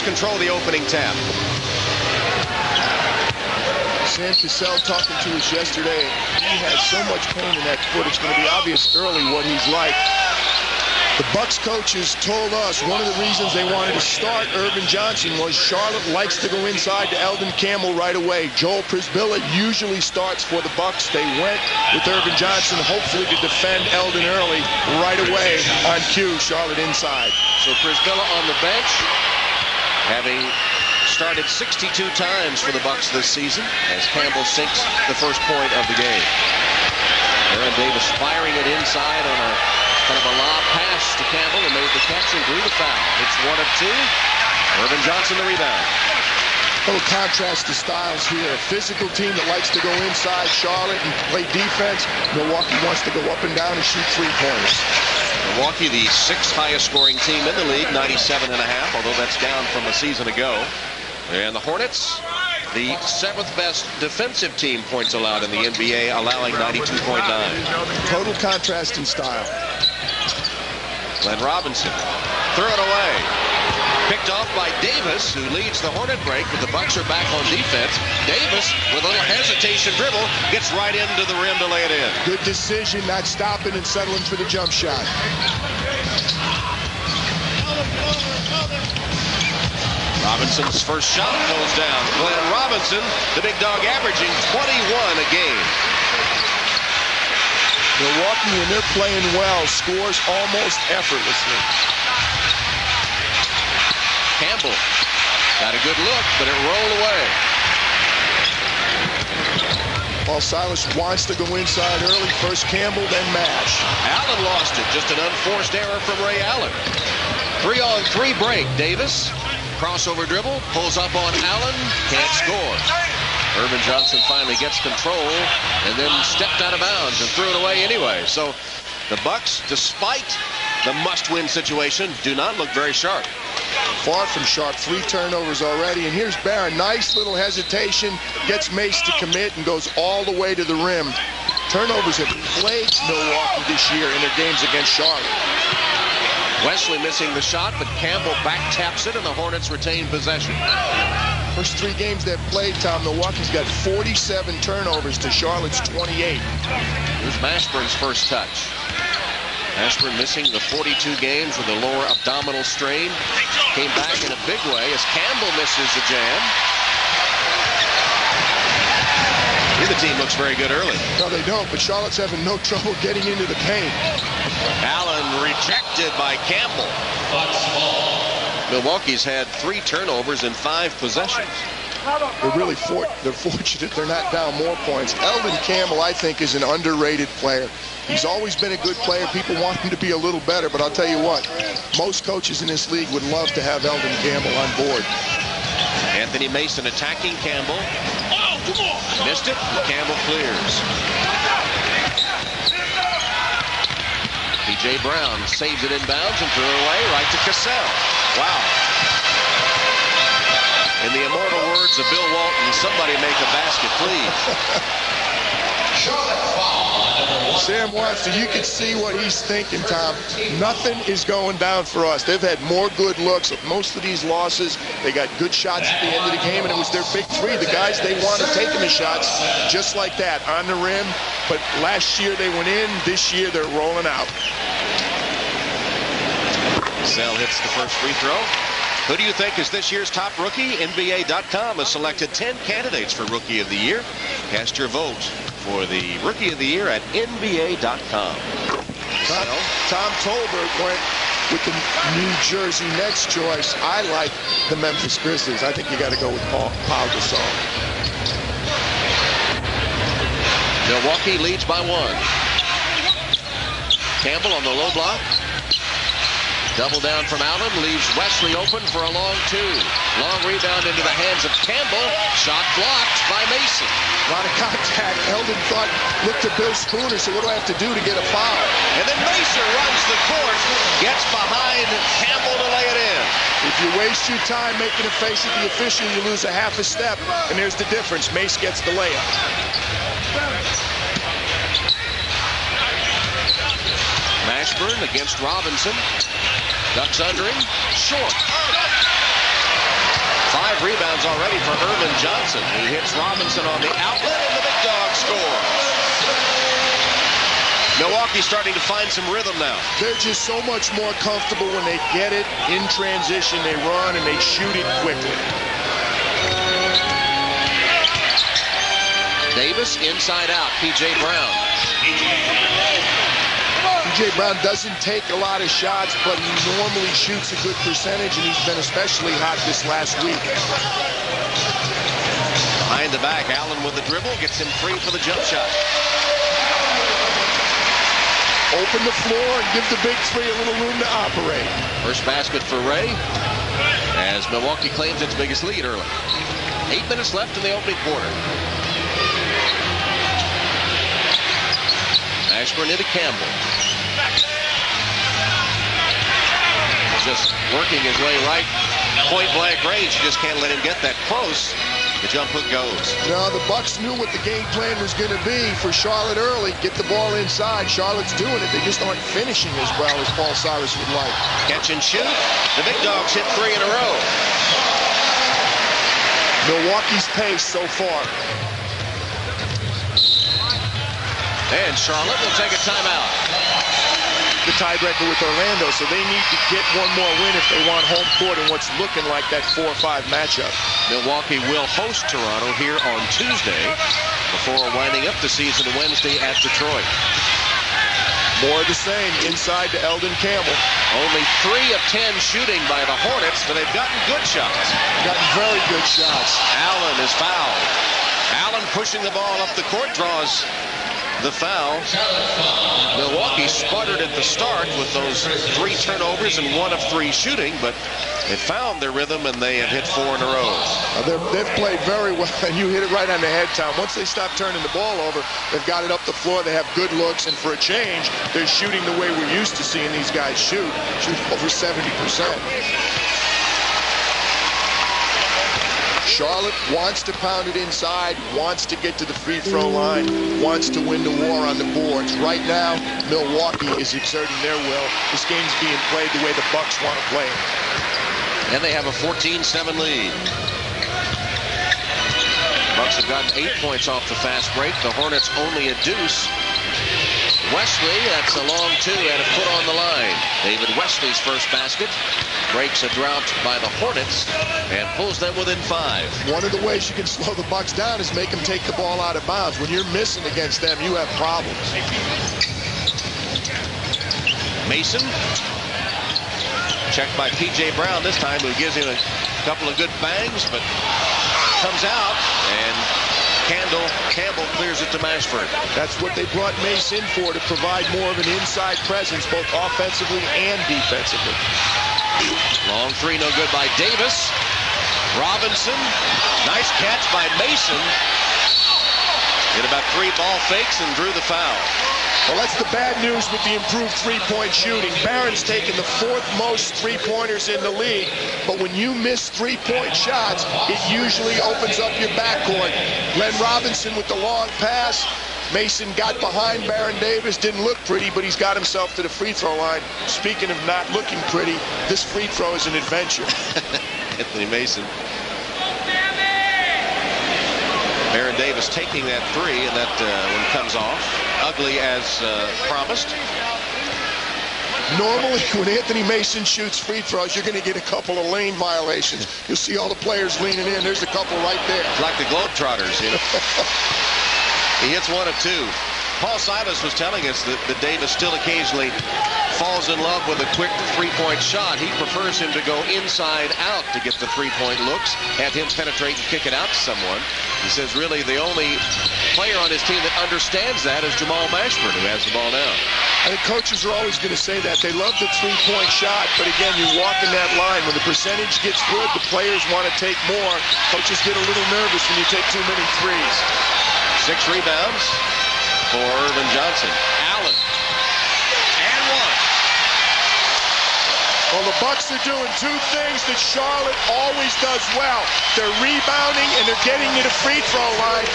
control the opening tap. Sam Cassell talking to us yesterday. He has so much pain in that foot. It's going to be obvious early what he's like. The Bucks coaches told us one of the reasons they wanted to start Irvin Johnson was Charlotte likes to go inside to Eldon Campbell right away. Joel Przybilla usually starts for the Bucks. They went with Irvin Johnson, hopefully to defend Eldon early right away on cue. Charlotte inside. So Przybilla on the bench, having started 62 times for the Bucks this season as Campbell sinks the first point of the game. Aaron Davis firing it inside on a kind of a lob pass to Campbell and made the catch and drew the foul. It's 1 of 2. Irvin Johnson the rebound. A little contrast to styles here. A physical team that likes to go inside Charlotte and play defense. Milwaukee wants to go up and down and shoot three-pointers. Milwaukee, the 6th highest scoring team in the league, 97.5, although that's down from a season ago. And the Hornets, the 7th best defensive team points allowed in the NBA, allowing 92.9. Total contrast in style. Glenn Robinson, throw it away. Picked off by Davis, who leads the Hornet break, but the Bucks are back on defense. Davis, with a little hesitation dribble, gets right into the rim to lay it in. Good decision, not stopping and settling for the jump shot. Robinson's first shot goes down. Glenn Robinson, the big dog, averaging 21 a game. Milwaukee, when they're playing well, scores almost effortlessly. Campbell got a good look, but it rolled away. Paul Silas wants to go inside early. First Campbell, then Mash. Allen lost it. Just an unforced error from Ray Allen. 3-on-3 break. Davis, crossover dribble, pulls up on Allen, can't score. Irvin Johnson finally gets control and then stepped out of bounds and threw it away anyway. So the Bucks, despite the must-win situation, do not look very sharp. Far from sharp. 3 turnovers already. And here's Barron. Nice little hesitation. Gets Mace to commit and goes all the way to the rim. Turnovers have plagued Milwaukee this year in their games against Charlotte. Wesley missing the shot, but Campbell back taps it and the Hornets retain possession. First 3 games they've played, Tom, Milwaukee's got 47 turnovers to Charlotte's 28. Here's Mashburn's first touch. Mashburn missing the 42 games with a lower abdominal strain. Came back in a big way as Campbell misses the jam. Here the team looks very good early. No, they don't, but Charlotte's having no trouble getting into the paint. Allen rejected by Campbell. Milwaukee's had 3 turnovers in 5 possessions. They're really they're fortunate they're not down more points. Eldon Campbell, I think, is an underrated player. He's always been a good player. People want him to be a little better, but I'll tell you what, most coaches in this league would love to have Eldon Campbell on board. Anthony Mason attacking Campbell. Missed it, and Campbell clears. P.J. Brown saves it inbounds and threw it away right to Cassell. Wow. In the immortal words of Bill Walton, somebody make a basket, please. Sam wants to, you can see what he's thinking, Tom. Nothing is going down for us. They've had more good looks. Most of these losses, they got good shots at the end of the game, and it was their big 3. The guys they wanted taking the shots just like that, on the rim. But last year they went in. This year they're rolling out. Cassell hits the first free throw. Who do you think is this year's top rookie? NBA.com has selected 10 candidates for Rookie of the Year. Cast your vote for the Rookie of the Year at NBA.com. Tom Tolbert went with the New Jersey Nets choice. I like the Memphis Grizzlies. I think you got to go with Paul Gasol. Milwaukee leads by 1. Campbell on the low block. Double down from Allen, leaves Wesley open for a long 2. Long rebound into the hands of Campbell. Shot blocked by Mason. A lot of contact. Eldon looked to Bill Spooner, so what do I have to do to get a foul? And then Mason runs the court, gets behind Campbell to lay it in. If you waste your time making a face at the official, you lose a half a step, and there's the difference. Mace gets the layup. Mashburn against Robinson. Ducks under him. Short. 5 rebounds already for Irvin Johnson. He hits Robinson on the outlet, and the big dog scores. Milwaukee starting to find some rhythm now. They're just so much more comfortable when they get it in transition. They run and they shoot it quickly. Davis inside out. P.J. Brown. P.J. Brown doesn't take a lot of shots, but he normally shoots a good percentage, and he's been especially hot this last week. Behind the back, Allen with the dribble gets him free for the jump shot. Open the floor and give the big three a little room to operate. First basket for Ray as Milwaukee claims its biggest lead early. 8 minutes left in the opening quarter. Ashburn into Campbell. Just working his way right. Point blank range. You just can't let him get that close. The jump hook goes. No, the Bucks knew what the game plan was going to be for Charlotte early. Get the ball inside. Charlotte's doing it. They just aren't finishing as well as Paul Cyrus would like. Catch and shoot. The big dogs hit 3 in a row. Milwaukee's pace so far. And Charlotte will take a timeout. The tiebreaker with Orlando, so they need to get one more win if they want home court in what's looking like that 4-5 matchup. Milwaukee will host Toronto here on Tuesday before winding up the season Wednesday at Detroit. More of the same inside to Eldon Campbell. Only 3 of 10 shooting by the Hornets, but they've gotten good shots. Gotten very good shots. Allen is fouled. Allen pushing the ball up the court, draws the foul. Milwaukee sputtered at the start with those 3 turnovers and 1 of 3 shooting, but they found their rhythm and they have hit 4 in a row. They've played very well, and you hit it right on the head, Tom. Once they stop turning the ball over, they've got it up the floor. They have good looks, and for a change, they're shooting the way we're used to seeing these guys shoot over 70%. Charlotte wants to pound it inside, wants to get to the free throw line, wants to win the war on the boards. Right now, Milwaukee is exerting their will. This game's being played the way the Bucks want to play it. And they have a 14-7 lead. Bucks have gotten 8 points off the fast break. The Hornets only a deuce. Wesley, that's a long 2 and a foot on the line. David Wesley's first basket breaks a drought by the Hornets and pulls them within 5. One of the ways you can slow the Bucks down is make them take the ball out of bounds. When you're missing against them, you have problems. Mason, checked by P.J. Brown this time, who gives him a couple of good bangs, but comes out, and Campbell clears it to Mashburn. That's what they brought Mace in for, to provide more of an inside presence, both offensively and defensively. Long 3, no good by Davis. Robinson, nice catch by Mason. Did about 3 ball fakes and drew the foul. Well, that's the bad news with the improved three-point shooting. Barron's taken the 4th most three-pointers in the league, but when you miss three-point shots, it usually opens up your backcourt. Glenn Robinson with the long pass. Mason got behind Baron Davis, didn't look pretty, but he's got himself to the free throw line. Speaking of not looking pretty, this free throw is an adventure. Anthony Mason. Baron Davis taking that 3, and that one comes off. Ugly as promised. Normally, when Anthony Mason shoots free throws, you're going to get a couple of lane violations. You'll see all the players leaning in. There's a couple right there. It's like the Globetrotters, you know. He hits 1 of 2. Paul Silas was telling us that Davis still occasionally falls in love with a quick three-point shot. He prefers him to go inside out to get the three-point looks, have him penetrate and kick it out to someone. He says really the only player on his team that understands that is Jamal Mashburn, who has the ball now. I think coaches are always going to say that. They love the three-point shot, but again, you walk in that line. When the percentage gets good, the players want to take more. Coaches get a little nervous when you take too many threes. 6 rebounds for Irvin Johnson. Allen. And 1. Well, the Bucks are doing 2 things that Charlotte always does well. They're rebounding and they're getting to the free throw line.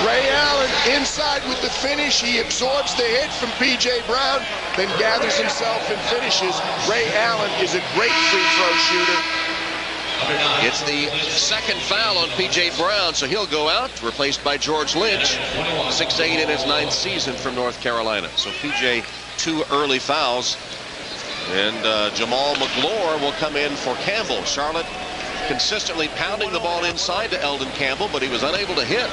Ray Allen inside with the finish. He absorbs the hit from P.J. Brown, then gathers himself and finishes. Ray Allen is a great free throw shooter. It's the second foul on P.J. Brown, so he'll go out, replaced by George Lynch, 6'8" in his 9th season from North Carolina. So P.J. 2 early fouls, and Jamal McGlure will come in for Campbell. Charlotte consistently pounding the ball inside to Eldon Campbell, but he was unable to hit.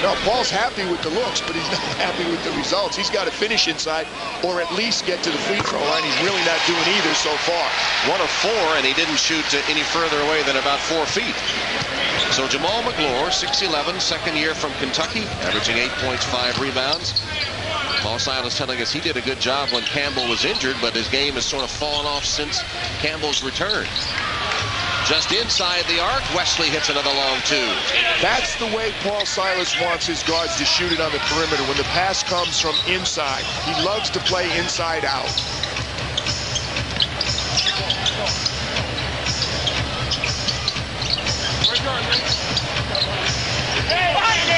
No, Paul's happy with the looks, but he's not happy with the results. He's got to finish inside or at least get to the free throw line. He's really not doing either so far. 1 of 4, and he didn't shoot any further away than about 4 feet. So Jamal McGlure, 6'11", second year from Kentucky, averaging 8 points, 5 rebounds. Paul Silas telling us he did a good job when Campbell was injured, but his game has sort of fallen off since Campbell's return. Just inside the arc, Wesley hits another long 2. That's the way Paul Silas wants his guards to shoot it on the perimeter when the pass comes from inside. He loves to play inside out.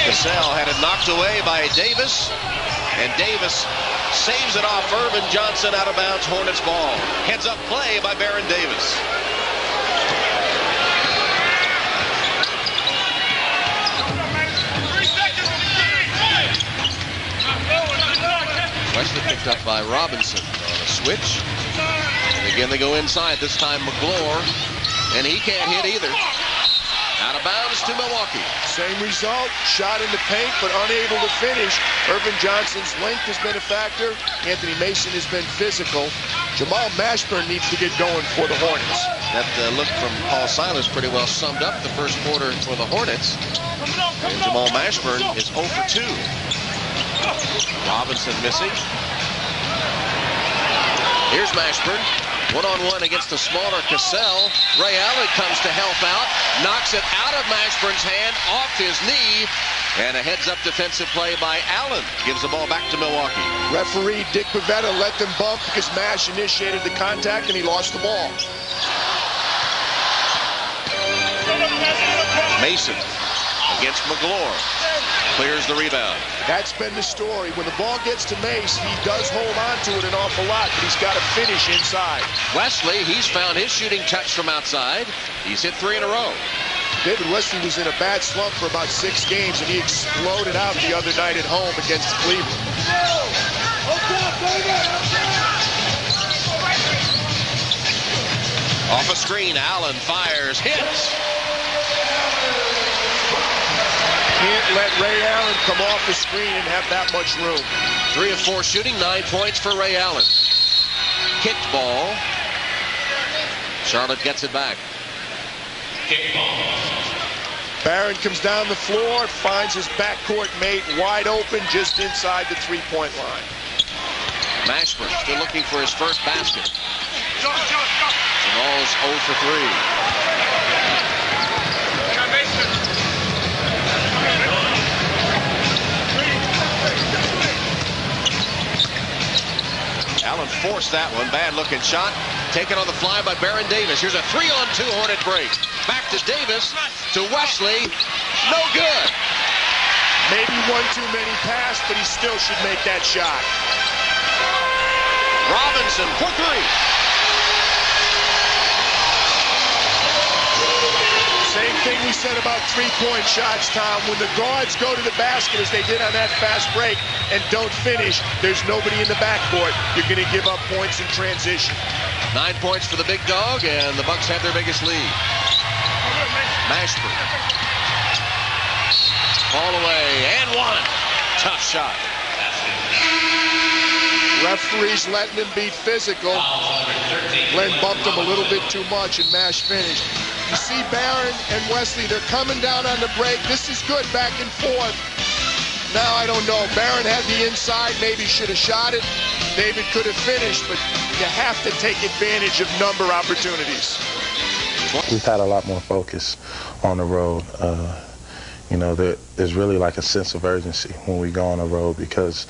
Cassell had it knocked away by Davis, and Davis saves it off Irvin Johnson, out of bounds. Hornets ball. Heads up play by Baron Davis. Wesley picked up by Robinson on a switch. And again they go inside, this time McGlure, and he can't hit either. Out of bounds to Milwaukee. Same result, shot in the paint but unable to finish. Irvin Johnson's length has been a factor. Anthony Mason has been physical. Jamal Mashburn needs to get going for the Hornets. That look from Paul Silas pretty well summed up the first quarter for the Hornets. And Jamal Mashburn is 0 for 2. Robinson missing. Here's Mashburn. One-on-one against the smaller Cassell. Ray Allen comes to help out. Knocks it out of Mashburn's hand, off his knee. And a heads-up defensive play by Allen. Gives the ball back to Milwaukee. Referee Dick Pavetta let them bump because Mash initiated the contact and he lost the ball. Mason Against McGlure. Clears the rebound. That's been the story. When the ball gets to Mace, he does hold on to it an awful lot, but he's got to finish inside. Wesley, he's found his shooting touch from outside. He's hit 3 in a row. David Wesley was in a bad slump for about 6 games, and he exploded out the other night at home against Cleveland. Off a screen, Allen fires, hits. Can't let Ray Allen come off the screen and have that much room. 3 of 4 shooting, 9 points for Ray Allen. Kicked ball. Charlotte gets it back. Barron comes down the floor, finds his backcourt mate wide open just inside the three-point line. Mashburn still looking for his first basket. Jamal's 0 for 3. Allen forced that one. Bad looking shot. Taken on the fly by Baron Davis. Here's a 3-on-2 Hornet break. Back to Davis, to Wesley. No good. Maybe one too many pass, but he still should make that shot. Robinson for 3. Same thing we said about three-point shots, Tom. When the guards go to the basket, as they did on that fast break, and don't finish, there's nobody in the backcourt. You're going to give up points in transition. 9 points for the big dog, and the Bucks have their biggest lead. Mashburn. Ball away, and 1. Tough shot. Referees letting him be physical. Glenn bumped him a little bit too much, and Mash finished. You see Barron and Wesley, they're coming down on the break. This is good back and forth. Now, I don't know. Barron had the inside, maybe should have shot it. David could have finished, but you have to take advantage of number opportunities. We've had a lot more focus on the road. You know, there's really like a sense of urgency when we go on the road because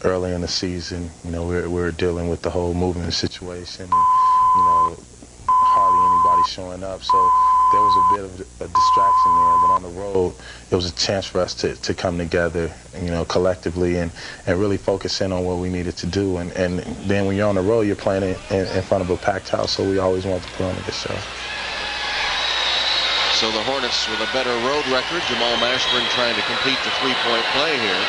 early in the season, you know, we're dealing with the whole movement situation. And, you know, hardly anybody showing up, so there was a bit of a distraction there. But on the road, it was a chance for us to come together, you know, collectively and really focus in on what we needed to do. And then when you're on the road, you're playing in front of a packed house, so we always want to put on a good show. So the Hornets with a better road record. Jamal Mashburn trying to complete the three-point play here.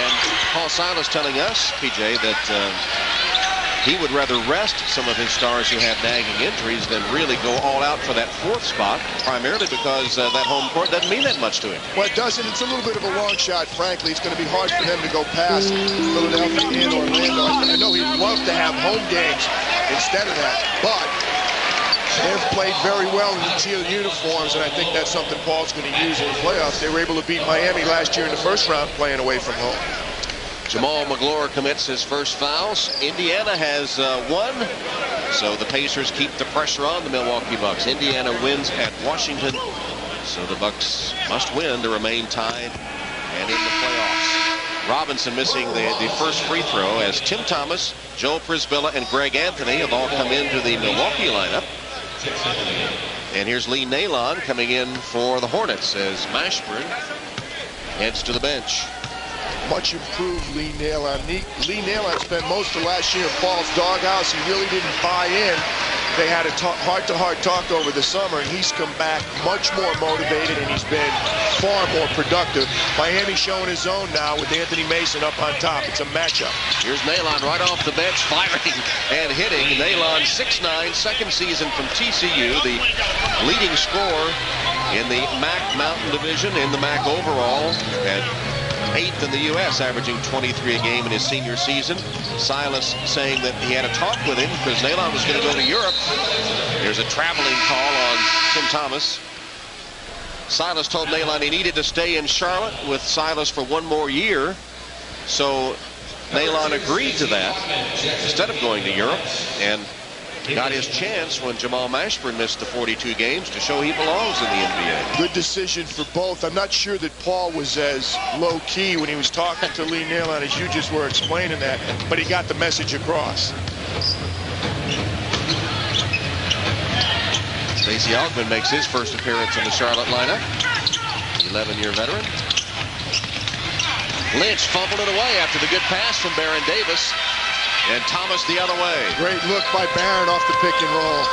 And Paul Silas telling us, PJ, that he would rather rest some of his stars who have nagging injuries than really go all out for that fourth spot, primarily because that home court doesn't mean that much to him. Well, it doesn't. It's a little bit of a long shot, frankly. It's going to be hard for them to go past Philadelphia and Orlando. I know he'd love to have home games instead of that, but they've played very well in the teal uniforms, and I think that's something Paul's going to use in the playoffs. They were able to beat Miami last year in the first round playing away from home. Jamal McGlure commits his first fouls. Indiana has won, so the Pacers keep the pressure on the Milwaukee Bucks. Indiana wins at Washington, so the Bucks must win to remain tied and in the playoffs. Robinson missing the first free throw as Tim Thomas, Joel Prisbilla, and Greg Anthony have all come into the Milwaukee lineup. And here's Lee Nalon coming in for the Hornets as Mashburn heads to the bench. Much improved Lee Nalon. Lee Nalon spent most of last year in Paul's doghouse. He really didn't buy in. They had a heart-to-heart talk over the summer, and he's come back much more motivated, and he's been far more productive. Miami showing his own now with Anthony Mason up on top. It's a matchup. Here's Nalon right off the bench, firing and hitting. Nalon 6'9", second season from TCU, the leading scorer in the MAC Mountain Division, in the MAC overall, at 8th in the U.S., averaging 23 a game in his senior season. Silas saying that he had a talk with him because Nalon was going to go to Europe. There's a traveling call on Tim Thomas. Silas told Nalon he needed to stay in Charlotte with Silas for one more year. So Nalon agreed to that instead of going to Europe, and got his chance when Jamal Mashburn missed the 42 games to show he belongs in the NBA. Good decision for both. I'm not sure that Paul was as low-key when he was talking to Lee Nalon as you just were explaining that, but he got the message across. Stacey Augmon makes his first appearance in the Charlotte lineup. 11-year veteran. Lynch fumbled it away after the good pass from Baron Davis. And Thomas the other way. Great look by Barron off the pick and roll.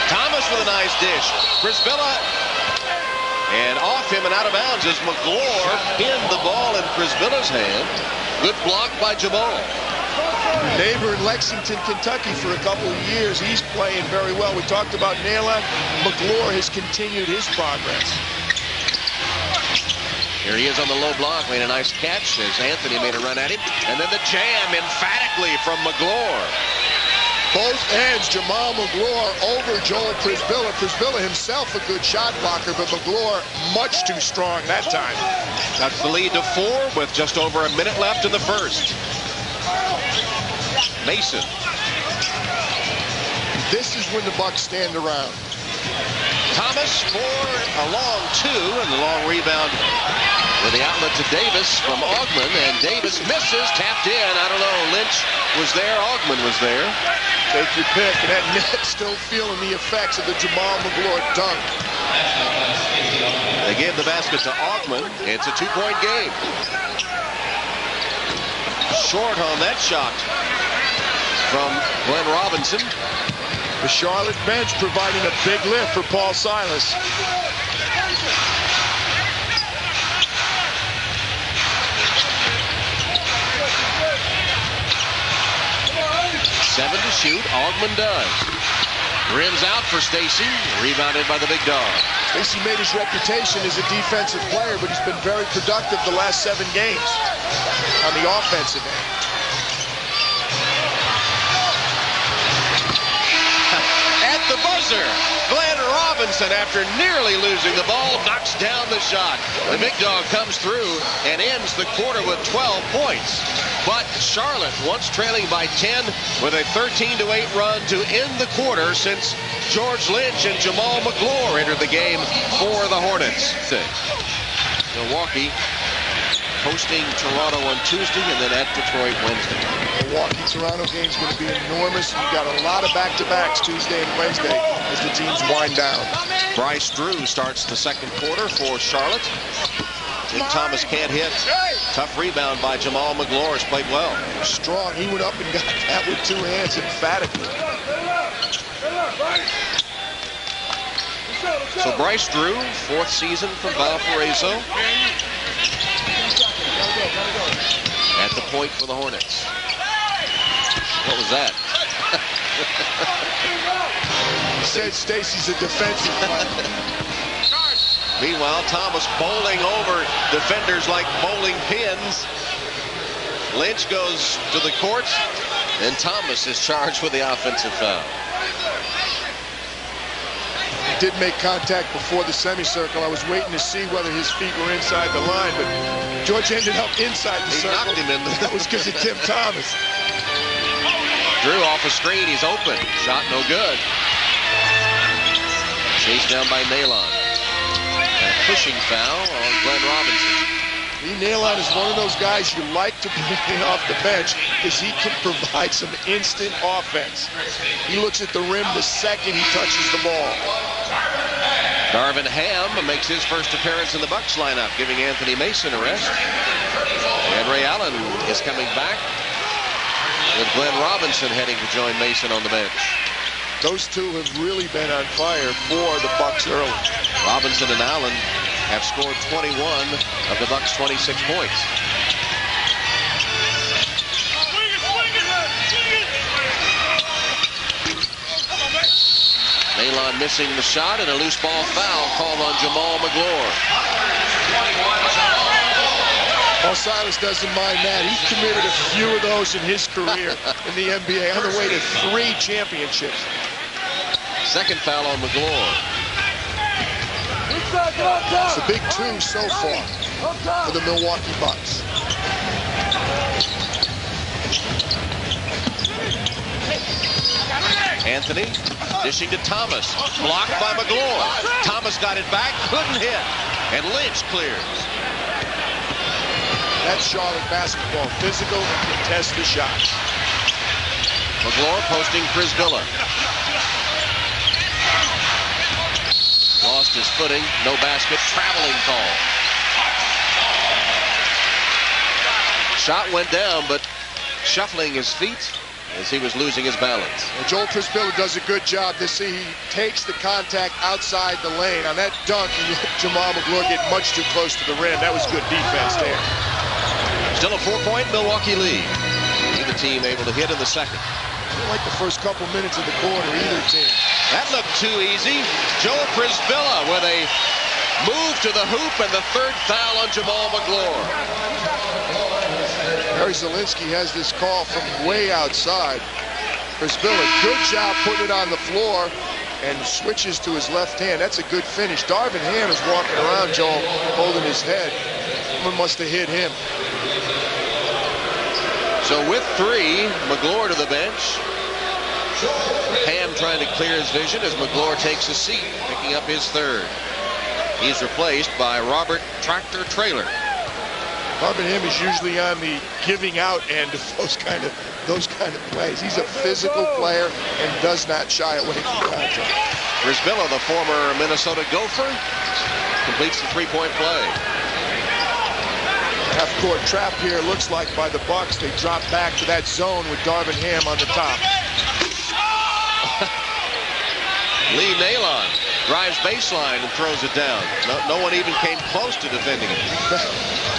Thomas with a nice dish. Prisbilla. And off him and out of bounds as McGlure pinned the ball in Prisbilla's hand. Good block by Jamal. Neighbor in Lexington, Kentucky for a couple of years. He's playing very well. We talked about Nalon. McGlure has continued his progress. Here he is on the low block, made a nice catch as Anthony made a run at him. And then the jam emphatically from McGlure. Both ends, Jamal McGlure over Joel Prisbilla. Prisbilla himself a good shot blocker, but McGlure much too strong that time. That's the lead to 4 with just over a minute left in the first. Mason. This is when the Bucks stand around. Thomas for a long 2, and the long rebound with the outlet to Davis from Augmon, and Davis misses, tapped in. I don't know, Lynch was there, Augmon was there. Take your pick, and that net still feeling the effects of the Jamal McGlure dunk. They gave the basket to Augmon. It's a 2-point game. Short on that shot from Glenn Robinson. The Charlotte bench providing a big lift for Paul Silas. 7 to shoot. Augmon does. Rims out for Stacey. Rebounded by the big dog. Stacey made his reputation as a defensive player, but he's been very productive the last 7 games on the offensive end. At the buzzer, Glenn Robinson, after nearly losing the ball, knocks down the shot. The big dog comes through and ends the quarter with 12 points. But Charlotte, once trailing by 10 with a 13-8 run to end the quarter since George Lynch and Jamal McGlure entered the game for the Hornets. Milwaukee hosting Toronto on Tuesday and then at Detroit Wednesday. Milwaukee-Toronto game is going to be enormous. You've got a lot of back-to-backs Tuesday and Wednesday as the teams wind down. Bryce Drew starts the second quarter for Charlotte. Tim Thomas can't hit. Tough rebound by Jamal McGlure. Has played well. Strong. He went up and got that with 2 hands emphatically. So Bryce Drew, 4th season from Valparaiso. At the point for the Hornets. What was that? He said Stacy's a defensive player. Meanwhile, Thomas bowling over defenders like bowling pins. Lynch goes to the court, and Thomas is charged with the offensive foul. He did make contact before the semicircle. I was waiting to see whether his feet were inside the line, but George ended up inside the circle. He knocked him in. That was because of Tim Thomas. Drew off a screen. He's open. Shot no good. Chased down by Nalon. And a pushing foul on Glenn Robinson. Nalon is one of those guys you like to bring off the bench because he can provide some instant offense. He looks at the rim the second he touches the ball. Darvin Ham makes his first appearance in the Bucks lineup, giving Anthony Mason a rest. And Ray Allen is coming back, with Glenn Robinson heading to join Mason on the bench. Those two have really been on fire for the Bucks early. Robinson and Allen have scored 21 of the Bucks' 26 points. Nalon missing the shot, and a loose ball foul called on Jamal McGlure. Well, Silas doesn't mind that. He's committed a few of those in his career in the NBA, on the way to 3 championships. Second foul on McGlure. It's a big 2 so far for the Milwaukee Bucks. Anthony dishing to Thomas. Blocked by McGlure. Thomas got it back, couldn't hit. And Lynch clears. That's Charlotte basketball. Physical and contest the shots. McGlure posting Prisbilla. Lost his footing. No basket. Traveling call. Shot went down, but shuffling his feet as he was losing his balance. Well, Joel Prisbilla does a good job this season. He takes the contact outside the lane. On that dunk, he let Jamal McGlure get much too close to the rim. That was good defense there. Still a 4-point Milwaukee lead. Either team able to hit in the second. I don't like the first couple minutes of the quarter, either team. That looked too easy. Joel Prisbilla with a move to the hoop, and the third foul on Jamal McGlure. Harry Zielinski has this call from way outside. Prisbilla, good job putting it on the floor, and switches to his left hand. That's a good finish. Darvin Ham is walking around, Joel, holding his head. Someone must have hit him. So with 3, McGlure to the bench. Ham trying to clear his vision as McGlure takes a seat, picking up his third. He's replaced by Robert Tractor Traylor. Darvin Ham is usually on the giving out end of those kind of plays. He's a physical player and does not shy away from contact. Prisbilla, the former Minnesota Gopher, completes the 3-point play. Half-court trap here, looks like, by the Bucks. They drop back to that zone with Darvin Ham on the top. Lee Nalon drives baseline and throws it down. No one even came close to defending it.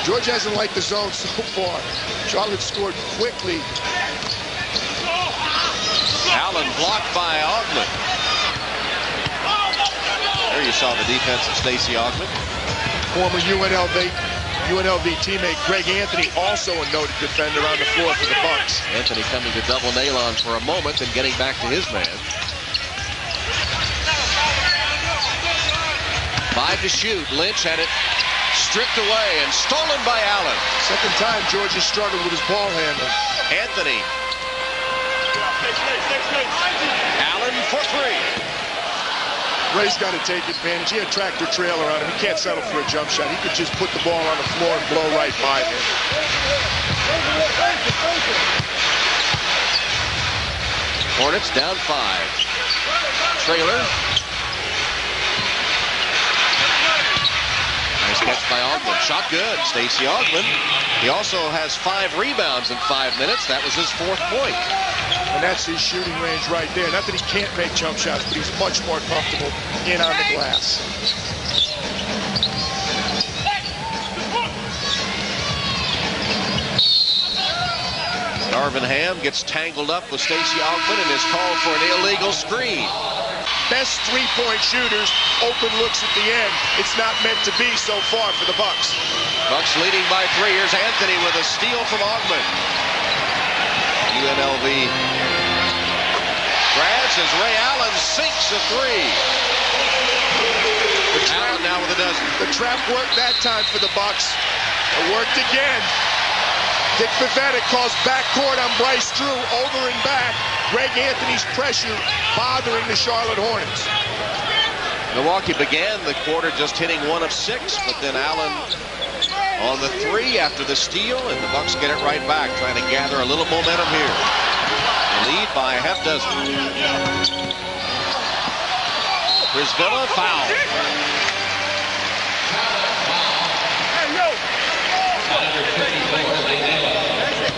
George hasn't liked the zone so far. Charlotte scored quickly. Allen blocked by Augment. There you saw the defense of Stacey Augment. Former UNLV teammate Greg Anthony, also a noted defender, on the floor for the Bucks. Anthony coming to double Nalon for a moment, then getting back to his man. 5 to shoot. Lynch had it stripped away and stolen by Allen. Second time George has struggled with his ball handling. Anthony. Allen for 3. Ray's got to take advantage. He had Tractor Trailer on him. He can't settle for a jump shot. He could just put the ball on the floor and blow right by him. Hornets down 5. Trailer. Nice catch by Augment. Shot good. Stacey Augment. He also has 5 rebounds in 5 minutes. That was his 4th point. And that's his shooting range right there. Not that he can't make jump shots, but he's much more comfortable in on the glass. Darvin Ham gets tangled up with Stacey Augmon and is called for an illegal screen. Best three-point shooters, open looks at the end. It's not meant to be so far for the Bucks. Bucks leading by 3. Here's Anthony with a steal from Augmon. UNLV grabs as Ray Allen sinks a 3. Allen now with a dozen. The trap worked that time for the Bucks. It worked again. Dick Pivetta calls backcourt on Bryce Drew, over and back. Greg Anthony's pressure bothering the Charlotte Hornets. Milwaukee began the quarter just hitting 1 of 6, but then Allen on the 3 after the steal, and the Bucks get it right back, trying to gather a little momentum here. They lead by a half dozen. Prisvilla foul.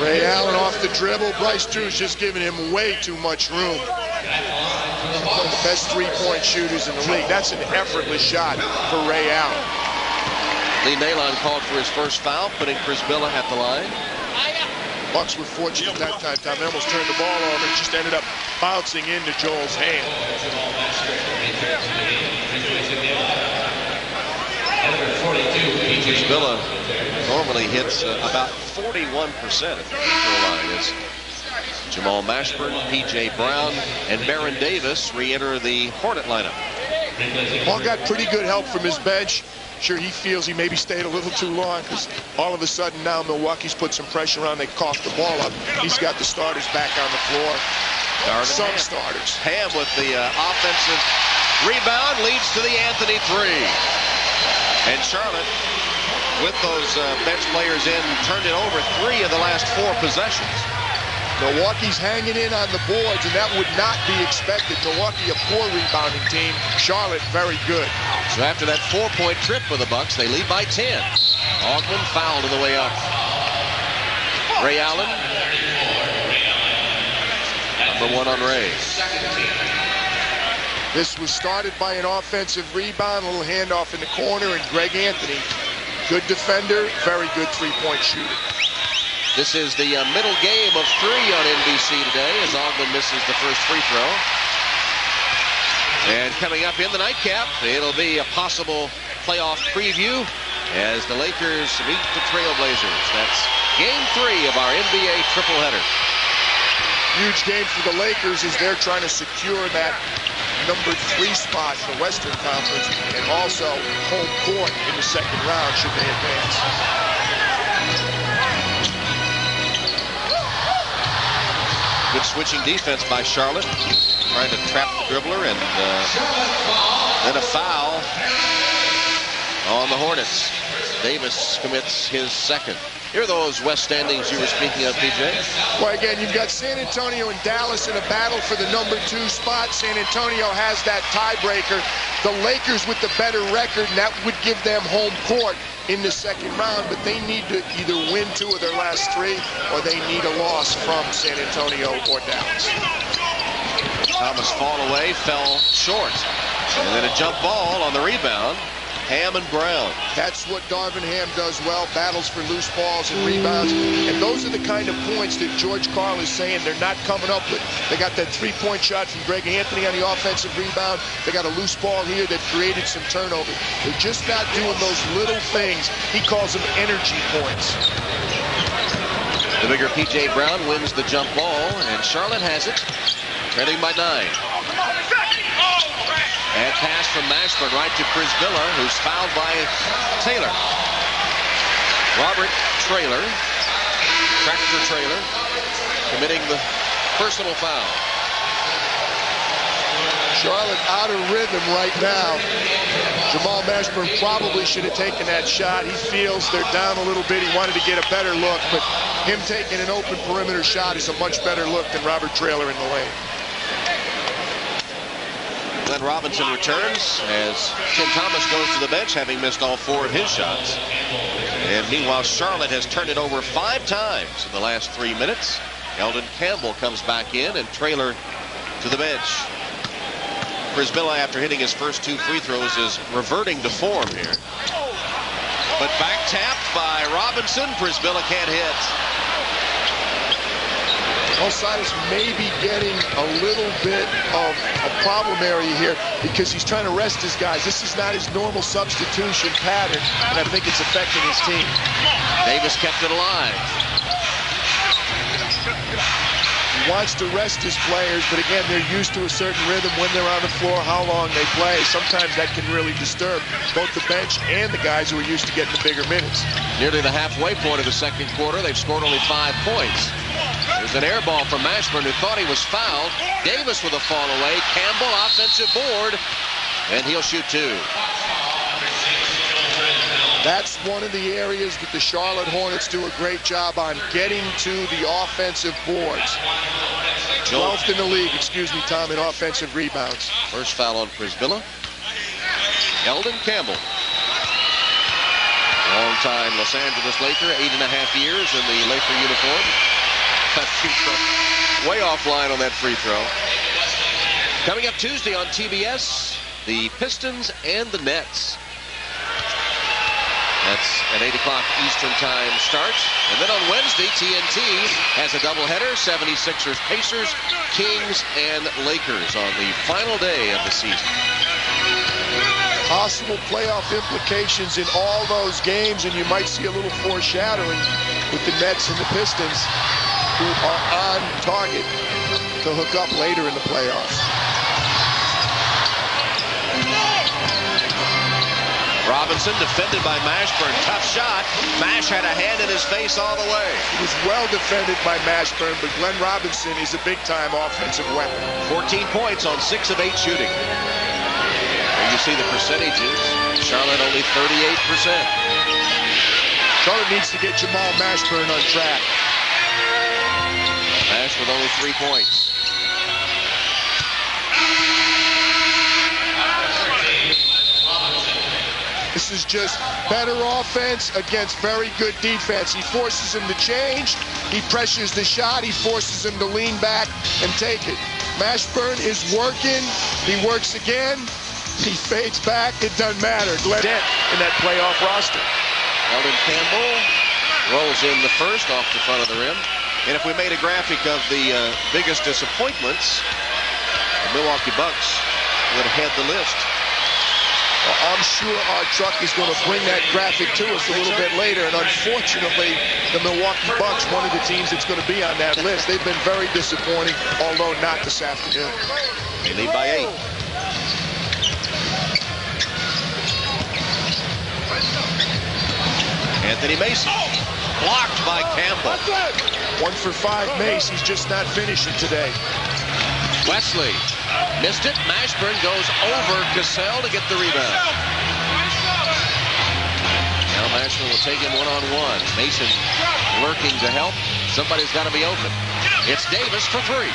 Ray Allen off the dribble. Bryce Drew's just giving him way too much room. One of the best three-point shooters in the league. That's an effortless shot for Ray Allen. Lee Nalon called for his first foul, putting Prisvilla at the line. Bucks were fortunate that time. They almost turned the ball over and just ended up bouncing into Joel's hand. Prisvilla normally hits about 41% at the free throw line as Jamal Mashburn, P.J. Brown, and Baron Davis re-enter the Hornet lineup. Paul got pretty good help from his bench. Sure, he feels he maybe stayed a little too long because all of a sudden now Milwaukee's put some pressure on. They coughed the ball up. He's got the starters back on the floor. Some starters. Ham with the offensive rebound leads to the Anthony 3. And Charlotte, with those bench players in, turned it over 3 of the last 4 possessions. Milwaukee's hanging in on the boards, and that would not be expected. Milwaukee, a poor rebounding team. Charlotte, very good. So after that 4-point trip for the Bucks, they lead by 10. Augmon fouled on the way up. Ray Allen. Number 1 on Ray. This was started by an offensive rebound, a little handoff in the corner, and Greg Anthony, good defender, very good three-point shooter. This is the middle game of 3 on NBC today as Augmon misses the first free throw. And coming up in the nightcap, it'll be a possible playoff preview as the Lakers meet the Trailblazers. That's game 3 of our NBA tripleheader. Huge game for the Lakers as they're trying to secure that number 3 spot in the Western Conference and also home court in the second round should they advance. Good switching defense by Charlotte, trying to trap the dribbler, and then a foul on the Hornets. Davis commits his second. Here are those West standings you were speaking of, PJ. Well, again, you've got San Antonio and Dallas in a battle for the number 2 spot. San Antonio has that tiebreaker. The Lakers with the better record, and that would give them home court in the second round, but they need to either win 2 of their last 3 or they need a loss from San Antonio or Dallas. Thomas fall away, fell short. And then a jump ball on the rebound. Ham and Brown. That's what Darvin Ham does well, battles for loose balls and rebounds. And those are the kind of points that George Karl is saying they're not coming up with. They got that 3-point shot from Greg Anthony on the offensive rebound. They got a loose ball here that created some turnover. They're just not doing those little things. He calls them energy points. The bigger P.J. Brown wins the jump ball, and Charlotte has it, trailing by 9. And pass from Mashburn right to Prisvilla, who's fouled by Taylor. Robert Traylor, Tractor Traylor, committing the personal foul. Charlotte out of rhythm right now. Jamal Mashburn probably should have taken that shot. He feels they're down a little bit. He wanted to get a better look, but him taking an open perimeter shot is a much better look than Robert Traylor in the lane. Glenn Robinson returns as Tim Thomas goes to the bench, having missed all 4 of his shots. And meanwhile, Charlotte has turned it over 5 times in the last 3 minutes. Eldon Campbell comes back in, and Traylor to the bench. Prisbilla, after hitting his first 2 free throws, is reverting to form here. But back tapped by Robinson. Prisbilla can't hit. Paul Silas may be getting a little bit of a problem area here because he's trying to rest his guys. This is not his normal substitution pattern, and I think it's affecting his team. Davis kept it alive. He wants to rest his players, but again, they're used to a certain rhythm when they're on the floor, how long they play. Sometimes that can really disturb both the bench and the guys who are used to getting the bigger minutes. Nearly the halfway point of the second quarter, they've scored only 5 points. There's an air ball from Mashburn, who thought he was fouled. Davis with a fall away. Campbell, offensive board, and he'll shoot 2. That's one of the areas that the Charlotte Hornets do a great job on, getting to the offensive boards. 12th in the league, excuse me, Tom, in offensive rebounds. First foul on Prisbilla. Eldon Campbell. Long-time Los Angeles Laker, 8.5 years in the Laker uniform. That free throw way offline on that free throw. Coming up Tuesday on TBS, the Pistons and the Nets. That's an 8 o'clock Eastern time start. And then on Wednesday, TNT has a doubleheader. 76ers, Pacers, Kings, and Lakers on the final day of the season. Possible playoff implications in all those games, and you might see a little foreshadowing with the Nets and the Pistons, who are on target to hook up later in the playoffs. Robinson defended by Mashburn. Tough shot. Mash had a hand in his face all the way. He was well defended by Mashburn, but Glenn Robinson is a big-time offensive weapon. 14 points on 6 of 8 shooting. There you see the percentages. Charlotte only 38%. Charlotte needs to get Jamal Mashburn on track. Mash with only 3 points. This is just better offense against very good defense. He forces him to change. He pressures the shot. He forces him to lean back and take it. Mashburn is working. He works again. He fades back. It doesn't matter. Glenn Dent in that playoff roster. Eldon Campbell rolls in the first off the front of the rim. And if we made a graphic of the biggest disappointments, the Milwaukee Bucks would head the list. Well, I'm sure our truck is going to bring that graphic to us a little bit later. And unfortunately, the Milwaukee Bucks, one of the teams that's going to be on that list. They've been very disappointing, although not this afternoon. They lead by 8. Anthony Mason, blocked by Campbell. 1 for 5 Mace. He's just not finishing today. Wesley missed it. Mashburn goes over Cassell to get the rebound. Now Mashburn will take him one-on-one. Mason lurking to help. Somebody's got to be open. It's Davis for 3.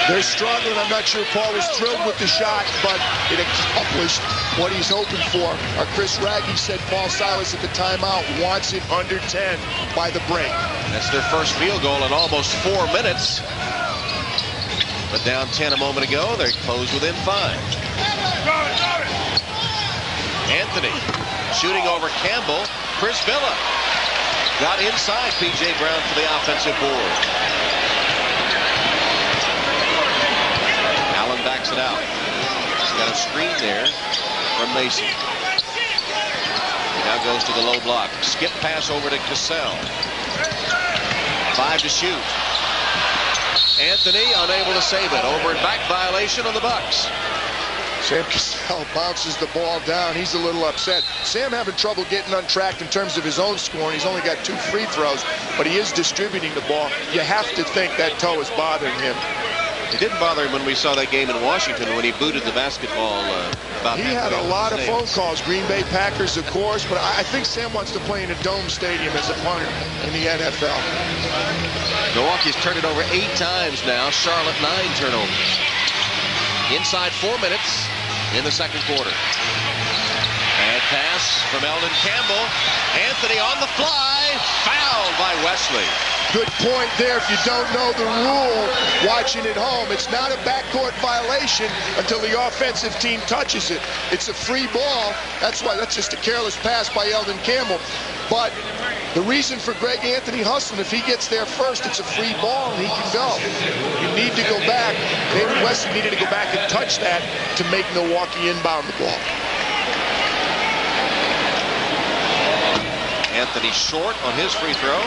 They're struggling. I'm not sure Paul was thrilled with the shot, but it accomplished what he's hoping for. Chris Raggy said Paul Silas at the timeout wants it under 10 by the break. That's their first field goal in almost 4 minutes. But down 10 a moment ago, they close within 5. Anthony shooting over Campbell. Prisbilla got inside P.J. Brown for the offensive board. Allen backs it out. He's got a screen there from Mason. He now goes to the low block. Skip pass over to Cassell. 5 to shoot. Anthony unable to save it. Over and back violation on the Bucks. Sam Cassell bounces the ball down. He's a little upset. Sam having trouble getting on track in terms of his own scoring. He's only got 2 free throws, but he is distributing the ball. You have to think that toe is bothering him. It didn't bother him when we saw that game in Washington when he booted the basketball. He had a lot of phone calls. Green Bay Packers, of course, but I think Sam wants to play in a dome stadium as a punter in the NFL. Milwaukee's turned it over 8 times now. Charlotte 9 turnovers. Inside 4 minutes in the second quarter. Bad pass from Eldon Campbell. Anthony on the fly. Fouled by Wesley. Good point there. If you don't know the rule, watching at home, it's not a backcourt violation until the offensive team touches it. It's a free ball. That's why that's just a careless pass by Eldon Campbell. But the reason for Greg Anthony hustling, if he gets there first, it's a free ball and he can go. You need to go back. David Wesley needed to go back and touch that to make Milwaukee inbound the ball. Anthony short on his free throw.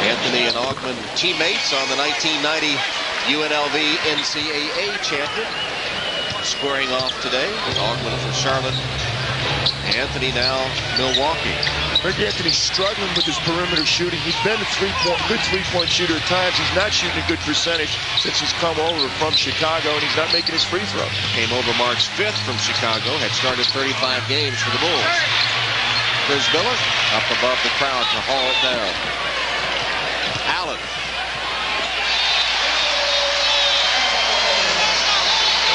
Anthony and Augman teammates on the 1990 UNLV NCAA champion. Squaring off today. Augman for Charlotte. Anthony now Milwaukee. Greg Anthony's struggling with his perimeter shooting. He's been a good three-point shooter at times. He's not shooting a good percentage since he's come over from Chicago, and he's not making his free throw. Came over March 5th from Chicago. Had started 35 games for the Bulls. Chris Miller up above the crowd to haul it down. Allen.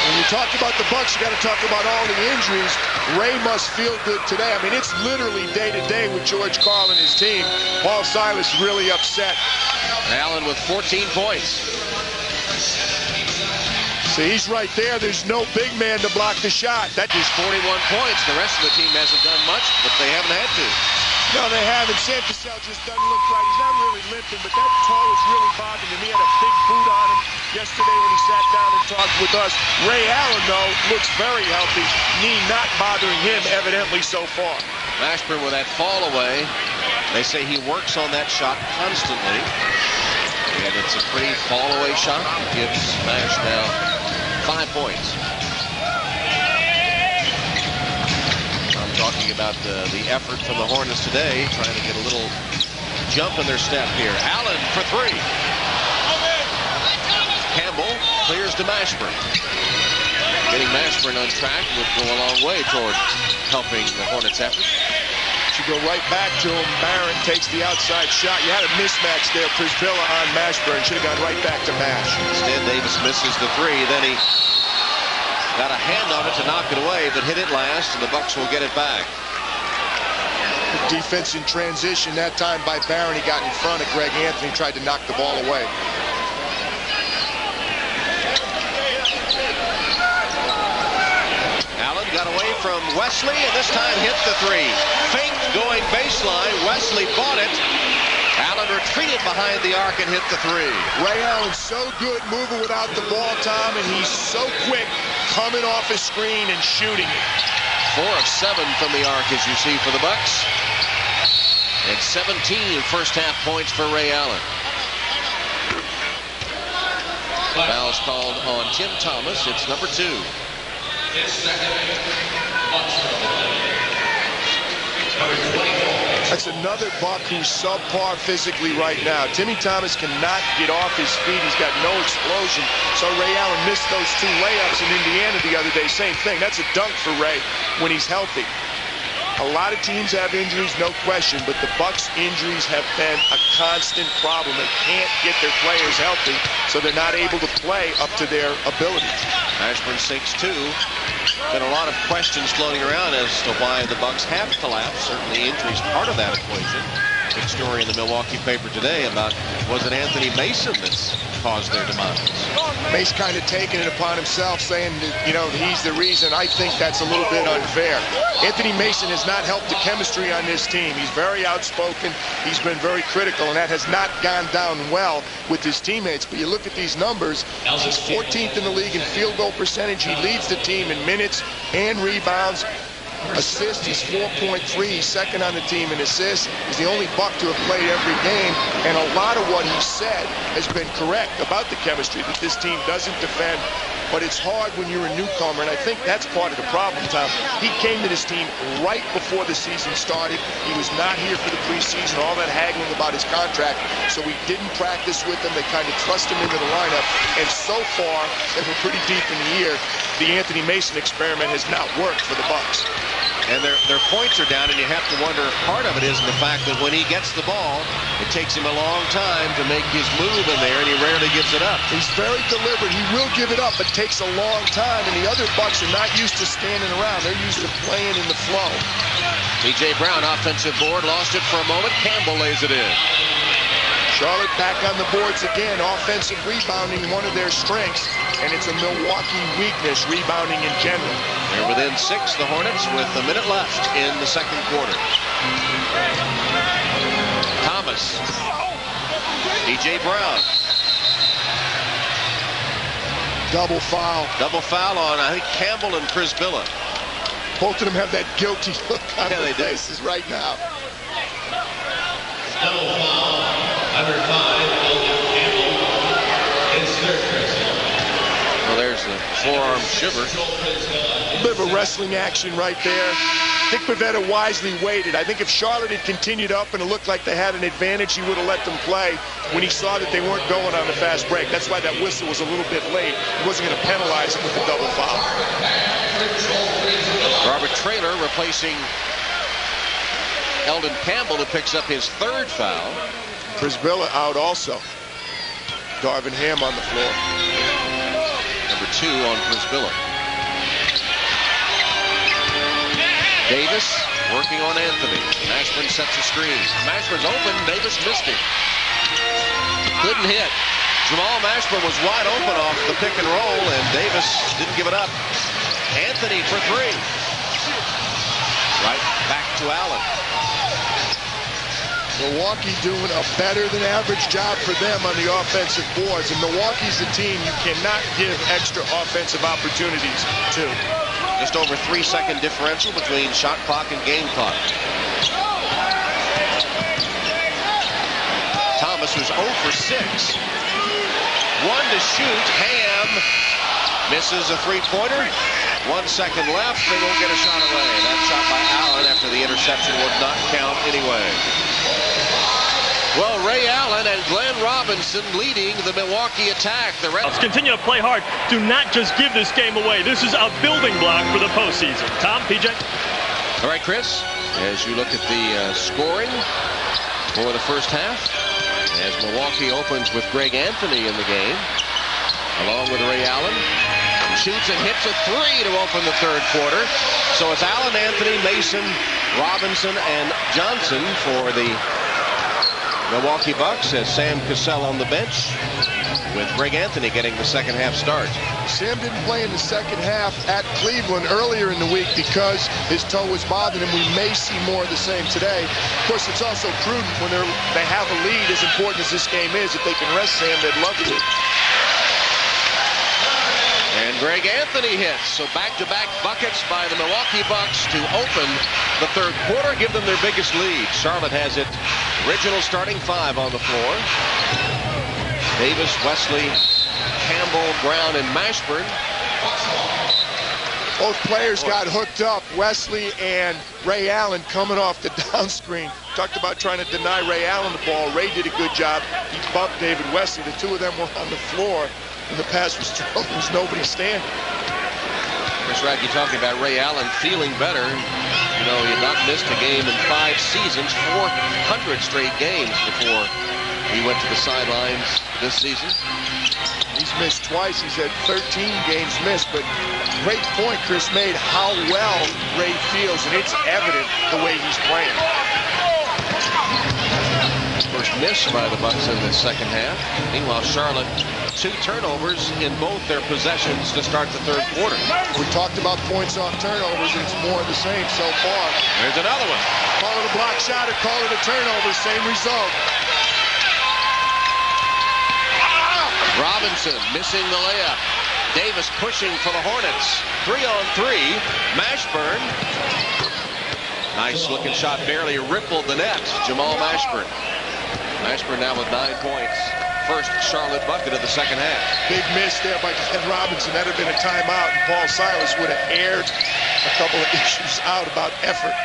When you talk about the Bucks, you got to talk about all the injuries. Ray must feel good today. I mean, it's literally day to day with George Karl and his team. Paul Silas really upset. Allen with 14 points. See, he's right there. There's no big man to block the shot. That is 41 points. The rest of the team hasn't done much, but they haven't had to. No, they haven't. Sam Cassell just doesn't look right. He's not really limping, but that toe is really bothering him. He had a big boot on him yesterday when he sat down and talked with us. Ray Allen, though, looks very healthy. Knee not bothering him, evidently, so far. Mashburn with that fall away. They say he works on that shot constantly. And it's a pretty fall away shot. Gives Mash now 5 points. Talking about the effort from the Hornets today, trying to get a little jump in their step here. Allen for three. Campbell clears to Mashburn. Getting Mashburn on track would go a long way toward helping the Hornets' effort. Should go right back to him. Barron takes the outside shot. You had a mismatch there. Prisbilla on Mashburn. Should have gone right back to Mash. Instead, Davis misses the three. Then he got a hand on it to knock it away, but hit it last, and the Bucks will get it back. The defense in transition that time by Barron. He got in front of Greg Anthony, tried to knock the ball away. Allen got away from Wesley, and this time hit the three. Fake going baseline. Wesley bought it. Allen retreated behind the arc and hit the three. Ray Allen's so good moving without the ball, Tom, and he's so quick coming off his screen and shooting it. 4 of 7 from the arc, as you see, for the Bucks. And 17 first half points for Ray Allen. Foul's called on Tim Thomas. It's number 2. That's another Buck who's subpar physically right now. Timmy Thomas cannot get off his feet. He's got no explosion. So Ray Allen missed those 2 layups in Indiana the other day. Same thing. That's a dunk for Ray when he's healthy. A lot of teams have injuries, no question, but the Bucks' injuries have been a constant problem. They can't get their players healthy, so they're not able to play up to their abilities. Mashburn sinks 2. Been a lot of questions floating around as to why the Bucks have collapsed. Certainly injuries part of that equation. Big story in the Milwaukee paper today about, was it Anthony Mason that's caused their demise? Mace kind of taking it upon himself, saying that, you know, he's the reason. I think that's a little bit unfair. Anthony Mason has not helped the chemistry on this team. He's very outspoken. He's been very critical, and that has not gone down well with his teammates. But you look at these numbers, he's 14th in the league in field goal percentage. He leads the team in minutes and rebounds. Assists, he's 4.3. He's second on the team in assists. He's the only Buck to have played every game. And a lot of what he said has been correct about the chemistry, that this team doesn't defend. But it's hard when you're a newcomer, and I think that's part of the problem, Tom. He came to this team right before the season started. He was not here for the preseason, all that haggling about his contract, so we didn't practice with him. They kind of thrust him into the lineup, and so far, and we're pretty deep in the year, the Anthony Mason experiment has not worked for the Bucks. And their points are down, and you have to wonder if part of it is the fact that when he gets the ball, it takes him a long time to make his move in there, and he rarely gives it up. He's very deliberate. He will give it up, but takes a long time, and the other Bucks are not used to standing around. They're used to playing in the flow. T.J. Brown, offensive board, lost it for a moment. Campbell lays it in. Charlotte back on the boards again. Offensive rebounding, one of their strengths, and it's a Milwaukee weakness, rebounding in general. They're within 6, the Hornets, with a minute left in the second quarter. Thomas. T.J. Brown. Double foul. Double foul on, I think, Campbell and Prisbilla. Both of them have that guilty look on their they faces right now. Double foul. Number 5, Campbell. His third personal. Well, there's the forearm shiver. A bit of a wrestling action right there. Dick Pavetta wisely waited. I think if Charlotte had continued up and it looked like they had an advantage, he would have let them play when he saw that they weren't going on the fast break. That's why that whistle was a little bit late. He wasn't going to penalize him with the double foul. Robert Traylor replacing Eldon Campbell, who picks up his third foul. Prisbilla out also. Darvin Ham on the floor. Number 2 on Prisbilla. Davis working on Anthony. Mashburn sets a screen. Mashburn's open. Davis missed it. Couldn't hit. Jamal Mashburn was wide open off the pick and roll, and Davis didn't give it up. Anthony for 3. Right back to Allen. Milwaukee doing a better than average job for them on the offensive boards. And Milwaukee's a team you cannot give extra offensive opportunities to. Just over 3-second differential between shot clock and game clock. Thomas was 0 for 6. 1 to shoot. Ham misses a three-pointer. 1 second left. They won't get a shot away. That shot by Allen after the interception would not count anyway. Well, Ray Allen and Glenn Robinson leading the Milwaukee attack. The Reds continue to play hard. Do not just give this game away. This is a building block for the postseason. Tom, PJ? All right, Chris, as you look at the scoring for the first half, as Milwaukee opens with Greg Anthony in the game, along with Ray Allen, shoots and hits a 3 to open the third quarter. So it's Allen, Anthony, Mason, Robinson, and Johnson for the Milwaukee Bucks, as Sam Cassell on the bench, with Greg Anthony getting the second half start. Sam didn't play in the second half at Cleveland earlier in the week because his toe was bothering him. We may see more of the same today. Of course, it's also prudent when they have a lead, as important as this game is. If they can rest Sam, they'd love to. And Greg Anthony hits. So back-to-back buckets by the Milwaukee Bucks to open the third quarter, give them their biggest lead. Charlotte has it. Original starting 5 on the floor. Davis, Wesley, Campbell, Brown, and Mashburn. Both players got hooked up. Wesley and Ray Allen coming off the down screen. Talked about trying to deny Ray Allen the ball. Ray did a good job. He bumped David Wesley. The two of them were on the floor. And the pass was thrown. There was nobody standing. Chris Radke talking about Ray Allen feeling better. You know, he had not missed a game in 5 seasons, 400 straight games before he went to the sidelines this season. He's missed twice. He's had 13 games missed. But great point Chris made how well Ray feels, and it's evident the way he's playing. First miss by the Bucks in the second half. Meanwhile, Charlotte, 2 turnovers in both their possessions to start the third quarter. We talked about points off turnovers, and it's more of the same so far. There's another one. Call it a block shot or call it a turnover, same result. Robinson missing the layup. Davis pushing for the Hornets. 3-on-3. Mashburn. Nice looking shot, barely rippled the net. Jamal Mashburn. Mashburn now with 9 points. First Charlotte bucket of the second half. Big miss there by Ken Robinson. That would have been a timeout, and Paul Silas would have aired a couple of issues out about effort.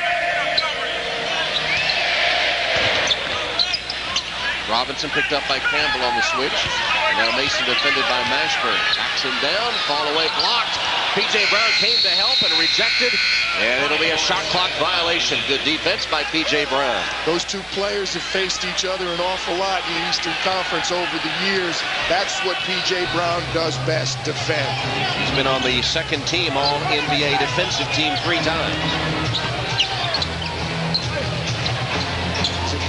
Robinson picked up by Campbell on the switch. Now Mason defended by Mashburn. Backs him down, fall away blocked. P.J. Brown came to help and rejected, and it'll be a shot clock violation. Good defense by P.J. Brown. Those two players have faced each other an awful lot in the Eastern Conference over the years. That's what P.J. Brown does best, defend. He's been on the second team All-NBA defensive team 3 times.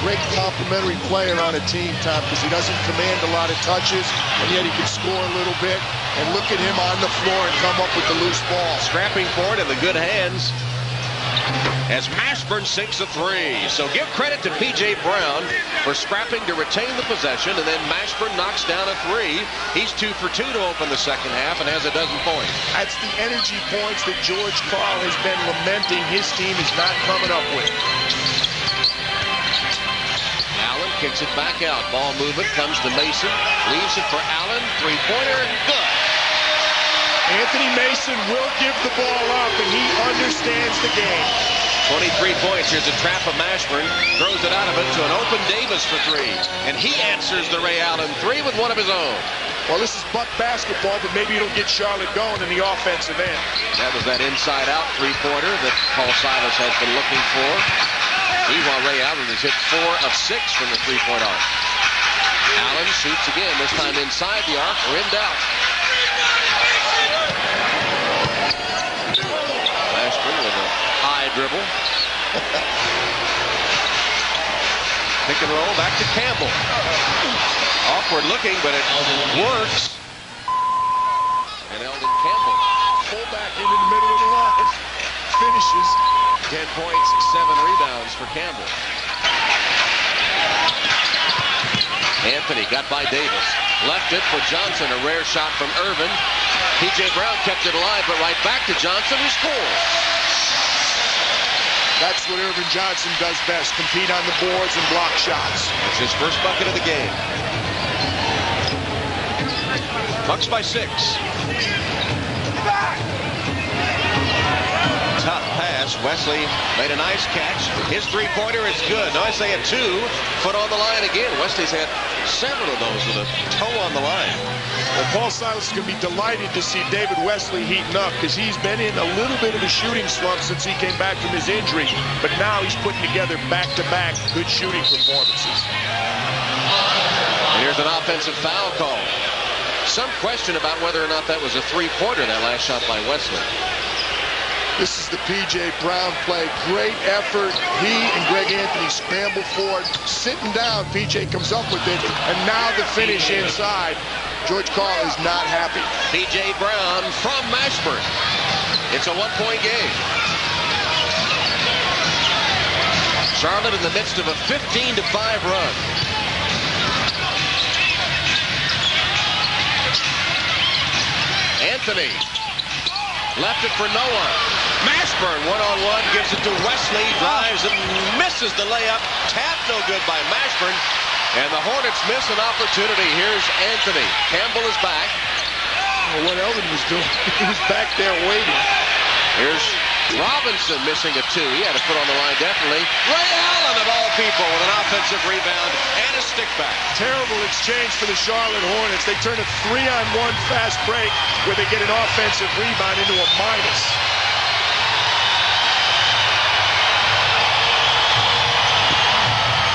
Great complimentary player on a team, Tom, because he doesn't command a lot of touches, and yet he can score a little bit. And look at him on the floor and come up with the loose ball. Scrapping for it in the good hands as Mashburn sinks a 3. So give credit to P.J. Brown for scrapping to retain the possession, and then Mashburn knocks down a 3. He's 2 for 2 to open the second half and has a dozen points. That's the energy points that George Karl has been lamenting his team is not coming up with. Allen kicks it back out. Ball movement comes to Mason. Leaves it for Allen. Three-pointer. Good. Anthony Mason will give the ball up, and he understands the game. 23 points. Here's a trap of Mashburn. Throws it out of it to an open Davis for 3. And he answers the Ray Allen 3 with one of his own. Well, this is Buck basketball, but maybe it'll get Charlotte going in the offensive end. That was that inside-out three-pointer that Paul Silas has been looking for. Meanwhile, Ray Allen has hit 4 of 6 from the three-point arc. Allen shoots again, this time inside the arc, rimmed out. Mashburn with a high dribble. Pick and roll, back to Campbell. Awkward looking, but it works. And Eldon Campbell. Pull back into the middle of the line. Finishes. 10 points, 7 rebounds for Campbell. Anthony got by Davis. Left it for Johnson. A rare shot from Irvin. P.J. Brown kept it alive, but right back to Johnson, who scores. That's what Irvin Johnson does best. Compete on the boards and block shots. It's his first bucket of the game. Bucks by 6. Tough pass. Wesley made a nice catch. His three-pointer is good. Now I say a 2. Foot on the line again. Wesley's had several of those with a toe on the line. Well, Paul Silas is going to be delighted to see David Wesley heating up because he's been in a little bit of a shooting slump since he came back from his injury. But now he's putting together back-to-back good shooting performances. And here's an offensive foul call. Some question about whether or not that was a three-pointer, that last shot by Wesley. This is the P.J. Brown play. Great effort. He and Greg Anthony scramble forward. Sitting down, P.J. comes up with it. And now the finish inside. George Karl is not happy. P.J. Brown from Mashburn. It's a one-point game. Charlotte in the midst of a 15-5 run. Anthony left it for no one. Mashburn one-on-one gives it to Wesley, drives and misses the layup. Tap no good by Mashburn, and the Hornets miss an opportunity. Here's Anthony. Campbell is back. Well, what Eldon was doing, he was back there waiting. Here's Robinson missing a 2. He had a foot on the line, definitely. Ray Allen, of all people, with an offensive rebound and a stick back. Terrible exchange for the Charlotte Hornets. They turn a 3-on-1 fast break where they get an offensive rebound into a minus.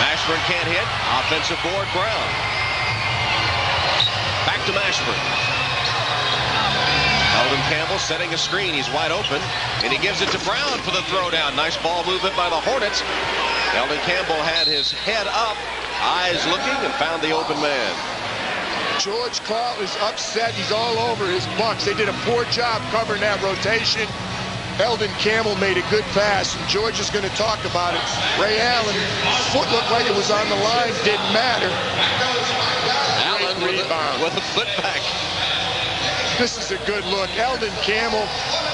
Mashburn can't hit. Offensive board, Brown. Back to Mashburn. Eldon Campbell setting a screen. He's wide open, and he gives it to Brown for the throwdown. Nice ball movement by the Hornets. Eldon Campbell had his head up, eyes looking, and found the open man. George Karl is upset. He's all over his Bucks. They did a poor job covering that rotation. Eldon Campbell made a good pass, and George is going to talk about it. Ray Allen, foot looked like it was on the line, didn't matter. Allen with a foot back. This is a good look. Eldon Campbell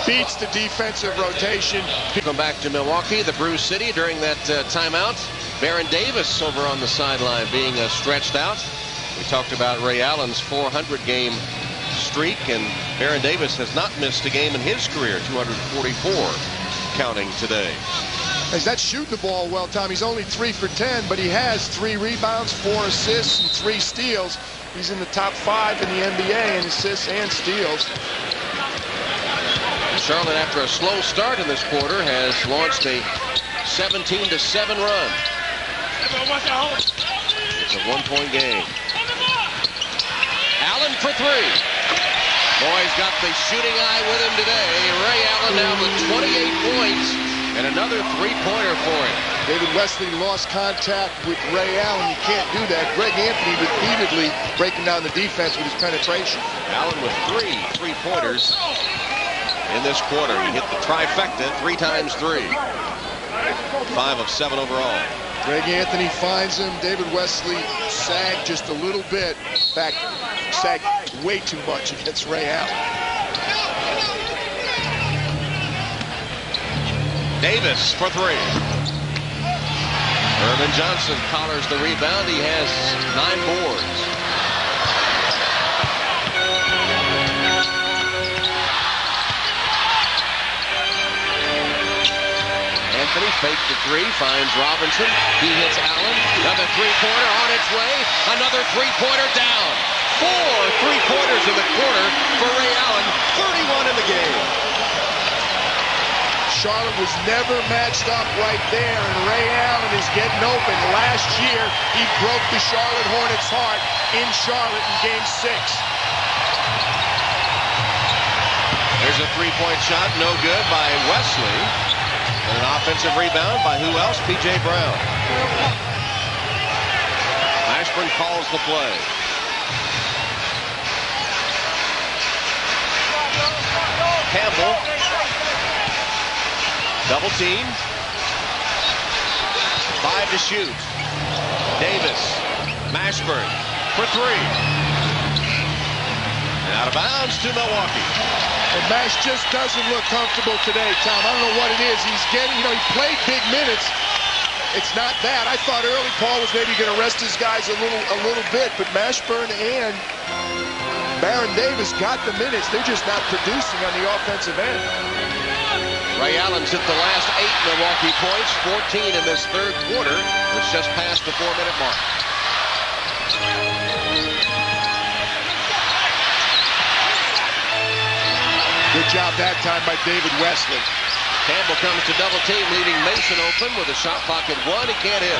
beats the defensive rotation. Come back to Milwaukee, the Brew City, during that timeout. Baron Davis over on the sideline being stretched out. We talked about Ray Allen's 400-game streak, and Baron Davis has not missed a game in his career, 244 counting today. That's shooting the ball well, Tom. He's only 3 for 10, but he has 3 rebounds, 4 assists, and 3 steals. He's in the top 5 in the NBA in assists and steals. Charlotte, after a slow start in this quarter, has launched a 17-7 run. It's a one-point game. Allen for three. Boy's got the shooting eye with him today. Ray Allen now with 28 points and another three-pointer for him. David Wesley lost contact with Ray Allen. You can't do that. Greg Anthony repeatedly breaking down the defense with his penetration. Allen with three-pointers in this quarter. He hit the trifecta 3 times 3. 5 of 7 overall. Greg Anthony finds him. David Wesley sagged just a little bit. In fact, sagged way too much against Ray Allen. Davis for 3. Irvin Johnson collars the rebound. He has 9 boards. Anthony faked the 3, finds Robinson. He hits Allen. Another three-pointer on its way. Another three-pointer down. 4 three-pointers in the quarter for Ray Allen. 31 in the game. Charlotte was never matched up right there, and Ray Allen is getting open. Last year, he broke the Charlotte Hornets' heart in Charlotte in Game 6. There's a three-point shot, no good by Wesley. And an offensive rebound by who else? P.J. Brown. Mashburn calls the play. Campbell. Double team. 5 to shoot. Davis. Mashburn for 3. And out of bounds to Milwaukee. And Mash just doesn't look comfortable today, Tom. I don't know what it is. He's getting, he played big minutes. It's not that. I thought early Paul was maybe going to rest his guys a little bit, but Mashburn and Baron Davis got the minutes. They're just not producing on the offensive end. Ray Allen's hit the last 8 Milwaukee points, 14 in this third quarter, which just passed the 4-minute mark. Good job that time by David Wesley. Campbell comes to double team, leaving Mason open with a shot clock at 1. He can't hit.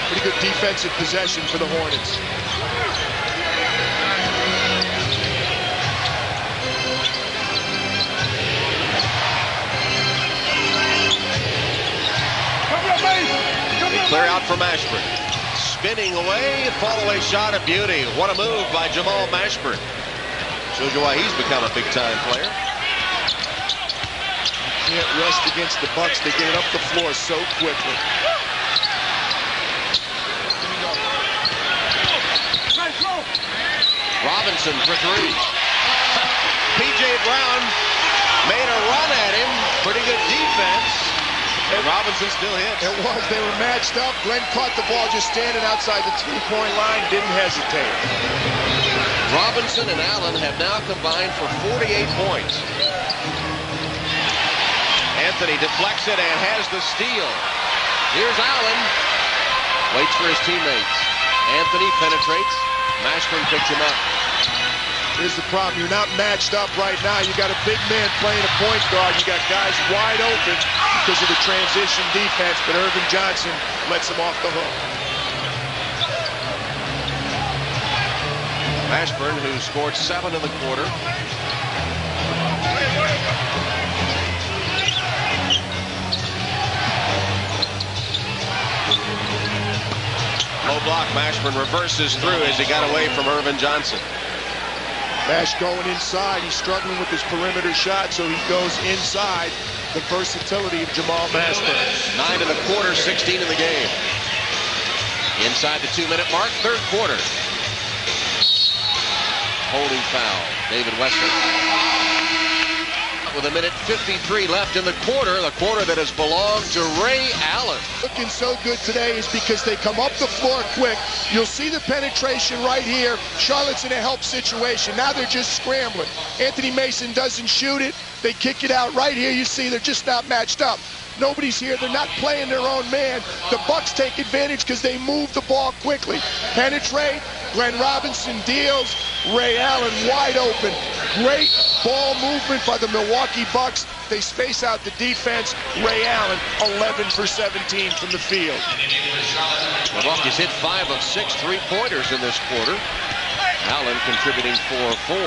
Pretty good defensive possession for the Hornets. They clear out for Mashburn. Spinning away, fall away shot, a beauty. What a move by Jamal Mashburn. Shows you why he's become a big-time player. Can't rest against the Bucks. They get it up the floor so quickly. Robinson for 3. P.J. Brown made a run at him. Pretty good defense. And Robinson still hits. It was. They were matched up. Glenn caught the ball just standing outside the 3-point line. Didn't hesitate. Robinson and Allen have now combined for 48 points. Anthony deflects it and has the steal. Here's Allen. Waits for his teammates. Anthony penetrates. Mashburn picks him up. Here's the problem. You're not matched up right now. You got a big man playing a point guard. You got guys wide open because of the transition defense, but Irvin Johnson lets him off the hook. Mashburn, who scored 7 in the quarter. Low block. Mashburn reverses through as he got away from Irvin Johnson. Mash going inside. He's struggling with his perimeter shot, so he goes inside. The versatility of Jamal Mashburn. 9 in the quarter, 16 in the game. Inside the 2-minute mark, third quarter. Holding foul, David Wesley. With 1:53 left in the quarter that has belonged to Ray Allen. Looking so good today is because they come up the floor quick. You'll see the penetration right here. Charlotte's in a help situation. Now they're just scrambling. Anthony Mason doesn't shoot it. They kick it out right here. You see they're just not matched up. Nobody's here. They're not playing their own man. The Bucks take advantage because they move the ball quickly. Penetrate. Glenn Robinson deals. Ray Allen wide open. Great ball movement by the Milwaukee Bucks. They space out the defense. Ray Allen, 11 for 17 from the field. Milwaukee's hit 5 of 6 3-pointers in this quarter. Allen contributing 4 of 4.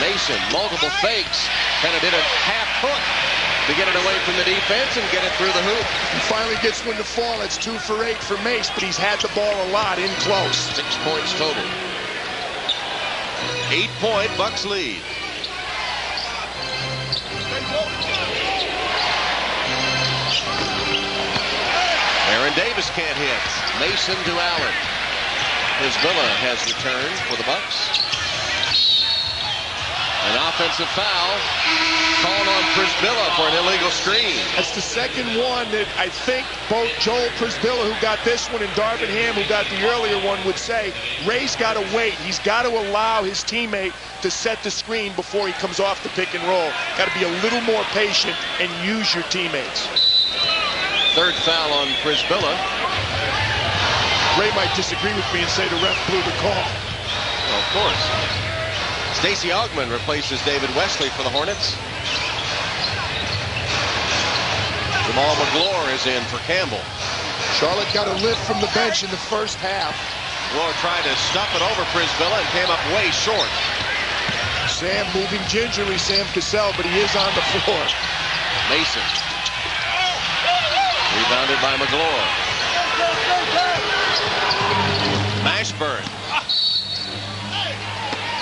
Mason, multiple fakes, kind of did a half hook to get it away from the defense and get it through the hoop. He finally gets one to fall. That's 2 for 8 for Mace, but he's had the ball a lot in close. 6 points total. 8-point Bucks lead. Aaron Davis can't hit. Mason to Allen. Prisbilla has returned for the Bucks. An offensive foul called on Prisbilla for an illegal screen. That's the second one that I think both Joel Prisbilla, who got this one, and Darvin Ham, who got the earlier one, would say, Ray's got to wait. He's got to allow his teammate to set the screen before he comes off the pick and roll. Got to be a little more patient and use your teammates. Third foul on Prisbilla. Ray might disagree with me and say the ref blew the call. Well, of course. Stacey Augmon replaces David Wesley for the Hornets. Jamal McGlure is in for Campbell. Charlotte got a lift from the bench in the first half. McGlure tried to stuff it over Prisbilla and came up way short. Sam moving gingerly, Sam Cassell, but he is on the floor. Mason. Rebounded by McGlure. Mashburn.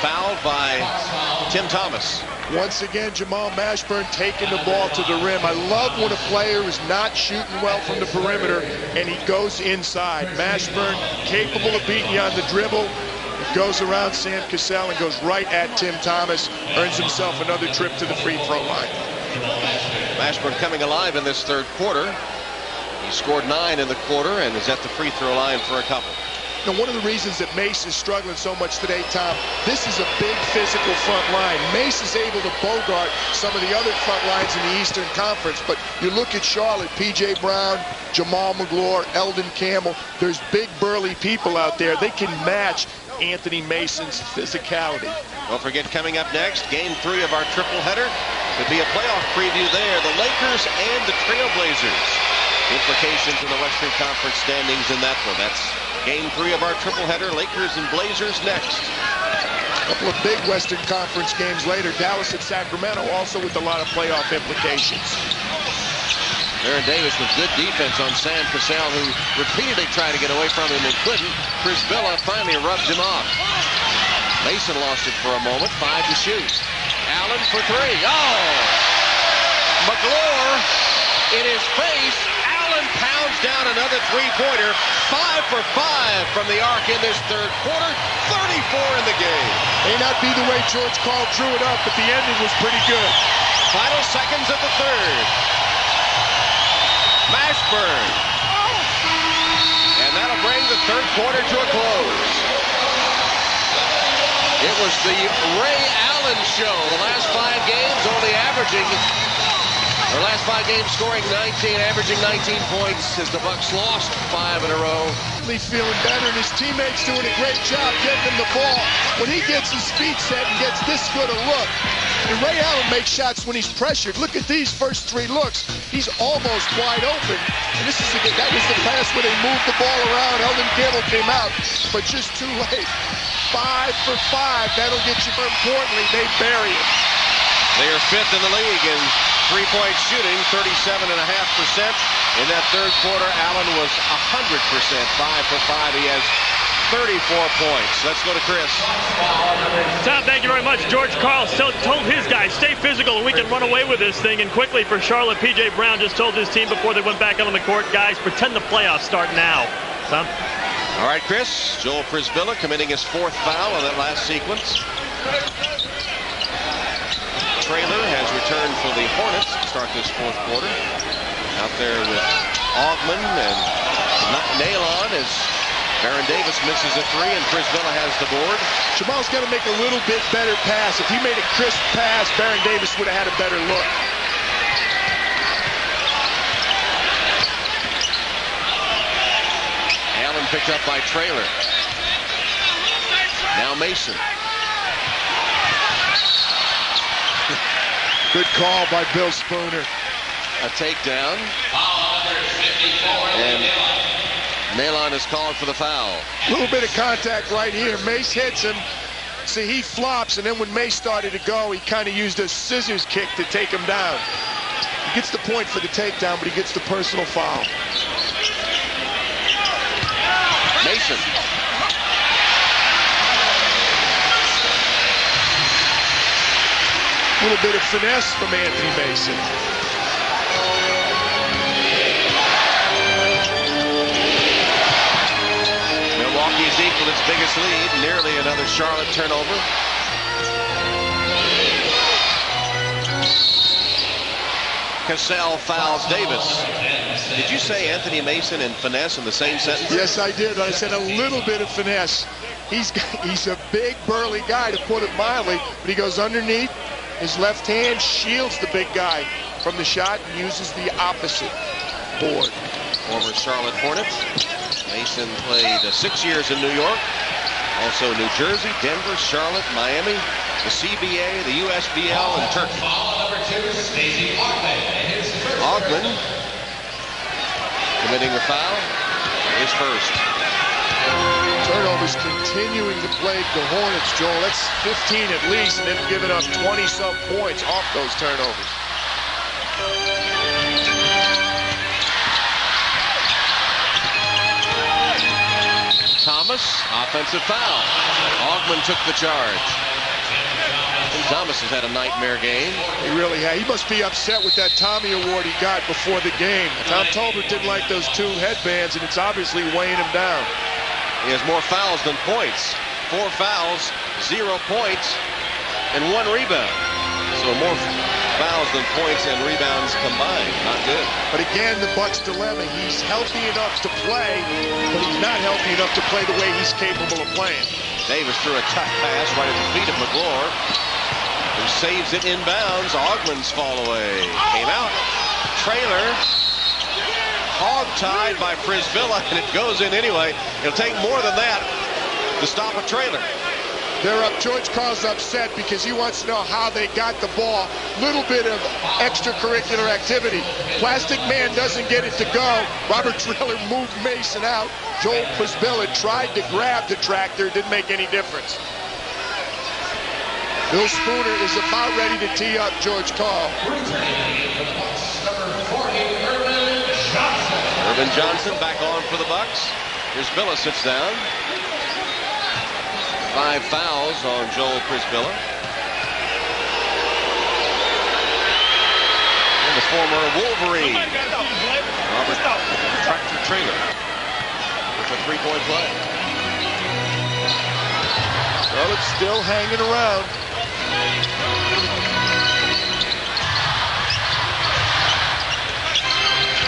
Fouled by Tim Thomas. Once again, Jamal Mashburn taking the ball to the rim. I love when a player is not shooting well from the perimeter and he goes inside. Mashburn capable of beating you on the dribble. He goes around Sam Cassell and goes right at Tim Thomas. Earns himself another trip to the free throw line. Mashburn coming alive in this third quarter. He scored 9 in the quarter and is at the free throw line for a couple. Now, one of the reasons that Mace is struggling so much today, Tom, this is a big physical front line. Mace is able to bogart some of the other front lines in the Eastern Conference, but you look at Charlotte, P.J. Brown, Jamal McGlure, Eldon Campbell, there's big burly people out there. They can match Anthony Mason's physicality. Don't forget, coming up next, Game 3 of our triple header. Could be a playoff preview there. The Lakers and the Trailblazers. Implications in the Western Conference standings in that one. That's Game 3 of our triple header. Lakers and Blazers next. A couple of big Western Conference games later. Dallas at Sacramento, also with a lot of playoff implications. Aaron Davis with good defense on Sam Cassell, who repeatedly tried to get away from him and couldn't. Prisbilla finally rubs him off. Mason lost it for a moment. 5 to shoot. Allen for 3. Oh! McGlure in his face. Allen pounds down another three-pointer. 5 for 5 from the arc in this third quarter. 34 in the game. May not be the way George Karl drew it up, but the ending was pretty good. Final seconds of the third. Mashburn. And that'll bring the third quarter to a close. It was the Ray Allen show. The last 5 games only averaging, or last 5 games scoring 19, averaging 19 points as the Bucks lost 5 in a row. He's feeling better, and his teammates doing a great job getting him the ball. When he gets his feet set and gets this good a look, and Ray Allen makes shots when he's pressured. Look at these first 3 looks. He's almost wide open. And this is that was the pass where they moved the ball around. Eldon Campbell came out, but just too late. 5 for 5. That'll get you. More importantly, they bury it. They are 5th in the league in three-point shooting, 37.5%. In that third quarter, Allen was 100%, 5 for 5. He has 34 points. Let's go to Chris. Tom, thank you very much. George Karl told his guys, stay physical and we can run away with this thing. And quickly for Charlotte, P.J. Brown just told his team before they went back out on the court, guys, pretend the playoffs start now. Tom? All right, Chris. Joel Prisbilla committing his 4th foul on that last sequence. Traylor has returned for the Hornets to start this 4th quarter. Out there with Augmon and nail on as Aaron Davis misses a 3 and Prisbilla has the board. Jamal's got to make a little bit better pass. If he made a crisp pass, Aaron Davis would have had a better look. Allen picked up by Traylor. Now Mason. Good call by Bill Spooner. A takedown. And Nalon is called for the foul. A little bit of contact right here. Mace hits him. See, he flops, and then when Mace started to go, he kind of used a scissors kick to take him down. He gets the point for the takedown, but he gets the personal foul. Mason. A little bit of finesse from Anthony Mason. Milwaukee's equal its biggest lead, nearly another Charlotte turnover. Cassell fouls Davis. Did you say Anthony Mason and finesse in the same sentence? Yes, I did. I said a little bit of finesse. He's a big, burly guy, to put it mildly, but he goes underneath. His left hand shields the big guy from the shot and uses the opposite board. Former Charlotte Hornets. Mason played 6 years in New York, also New Jersey, Denver, Charlotte, Miami, the CBA, the USBL, and Turkey. Ogman committing the foul, his first. Turnovers continuing to plague the Hornets, Joel. That's 15 at least, and they've given up 20-some points off those turnovers. Thomas, offensive foul. Ogman took the charge. And Thomas has had a nightmare game. He really had. He must be upset with that Tommy Award he got before the game. Tom Tolbert didn't like those 2 headbands, and it's obviously weighing him down. He has more fouls than points. 4 fouls, 0 points, and 1 rebound. So more fouls than points and rebounds combined. Not good. But again, the Bucks' dilemma. He's healthy enough to play, but he's not healthy enough to play the way he's capable of playing. Davis threw a tough pass right at the feet of McGlure, who saves it inbounds. Ogman's fall away. Came out. Trailer. Hog-tied by Frisbilla, and it goes in anyway. It'll take more than that to stop a Trailer. They're up. George Karl's upset because he wants to know how they got the ball. Little bit of extracurricular activity. Plastic Man doesn't get it to go. Robert Trailer moved Mason out. Joel Frisbilla tried to grab the tractor. Didn't make any difference. Bill Spooner is about ready to tee up George Karl. Urban Johnson back on for the Bucks. Frisbilla sits down. 5 fouls on Joel Frisbilla. And the former Wolverine, Robert Tractor Trailer, with a 3-point play. Charlotte's still hanging around.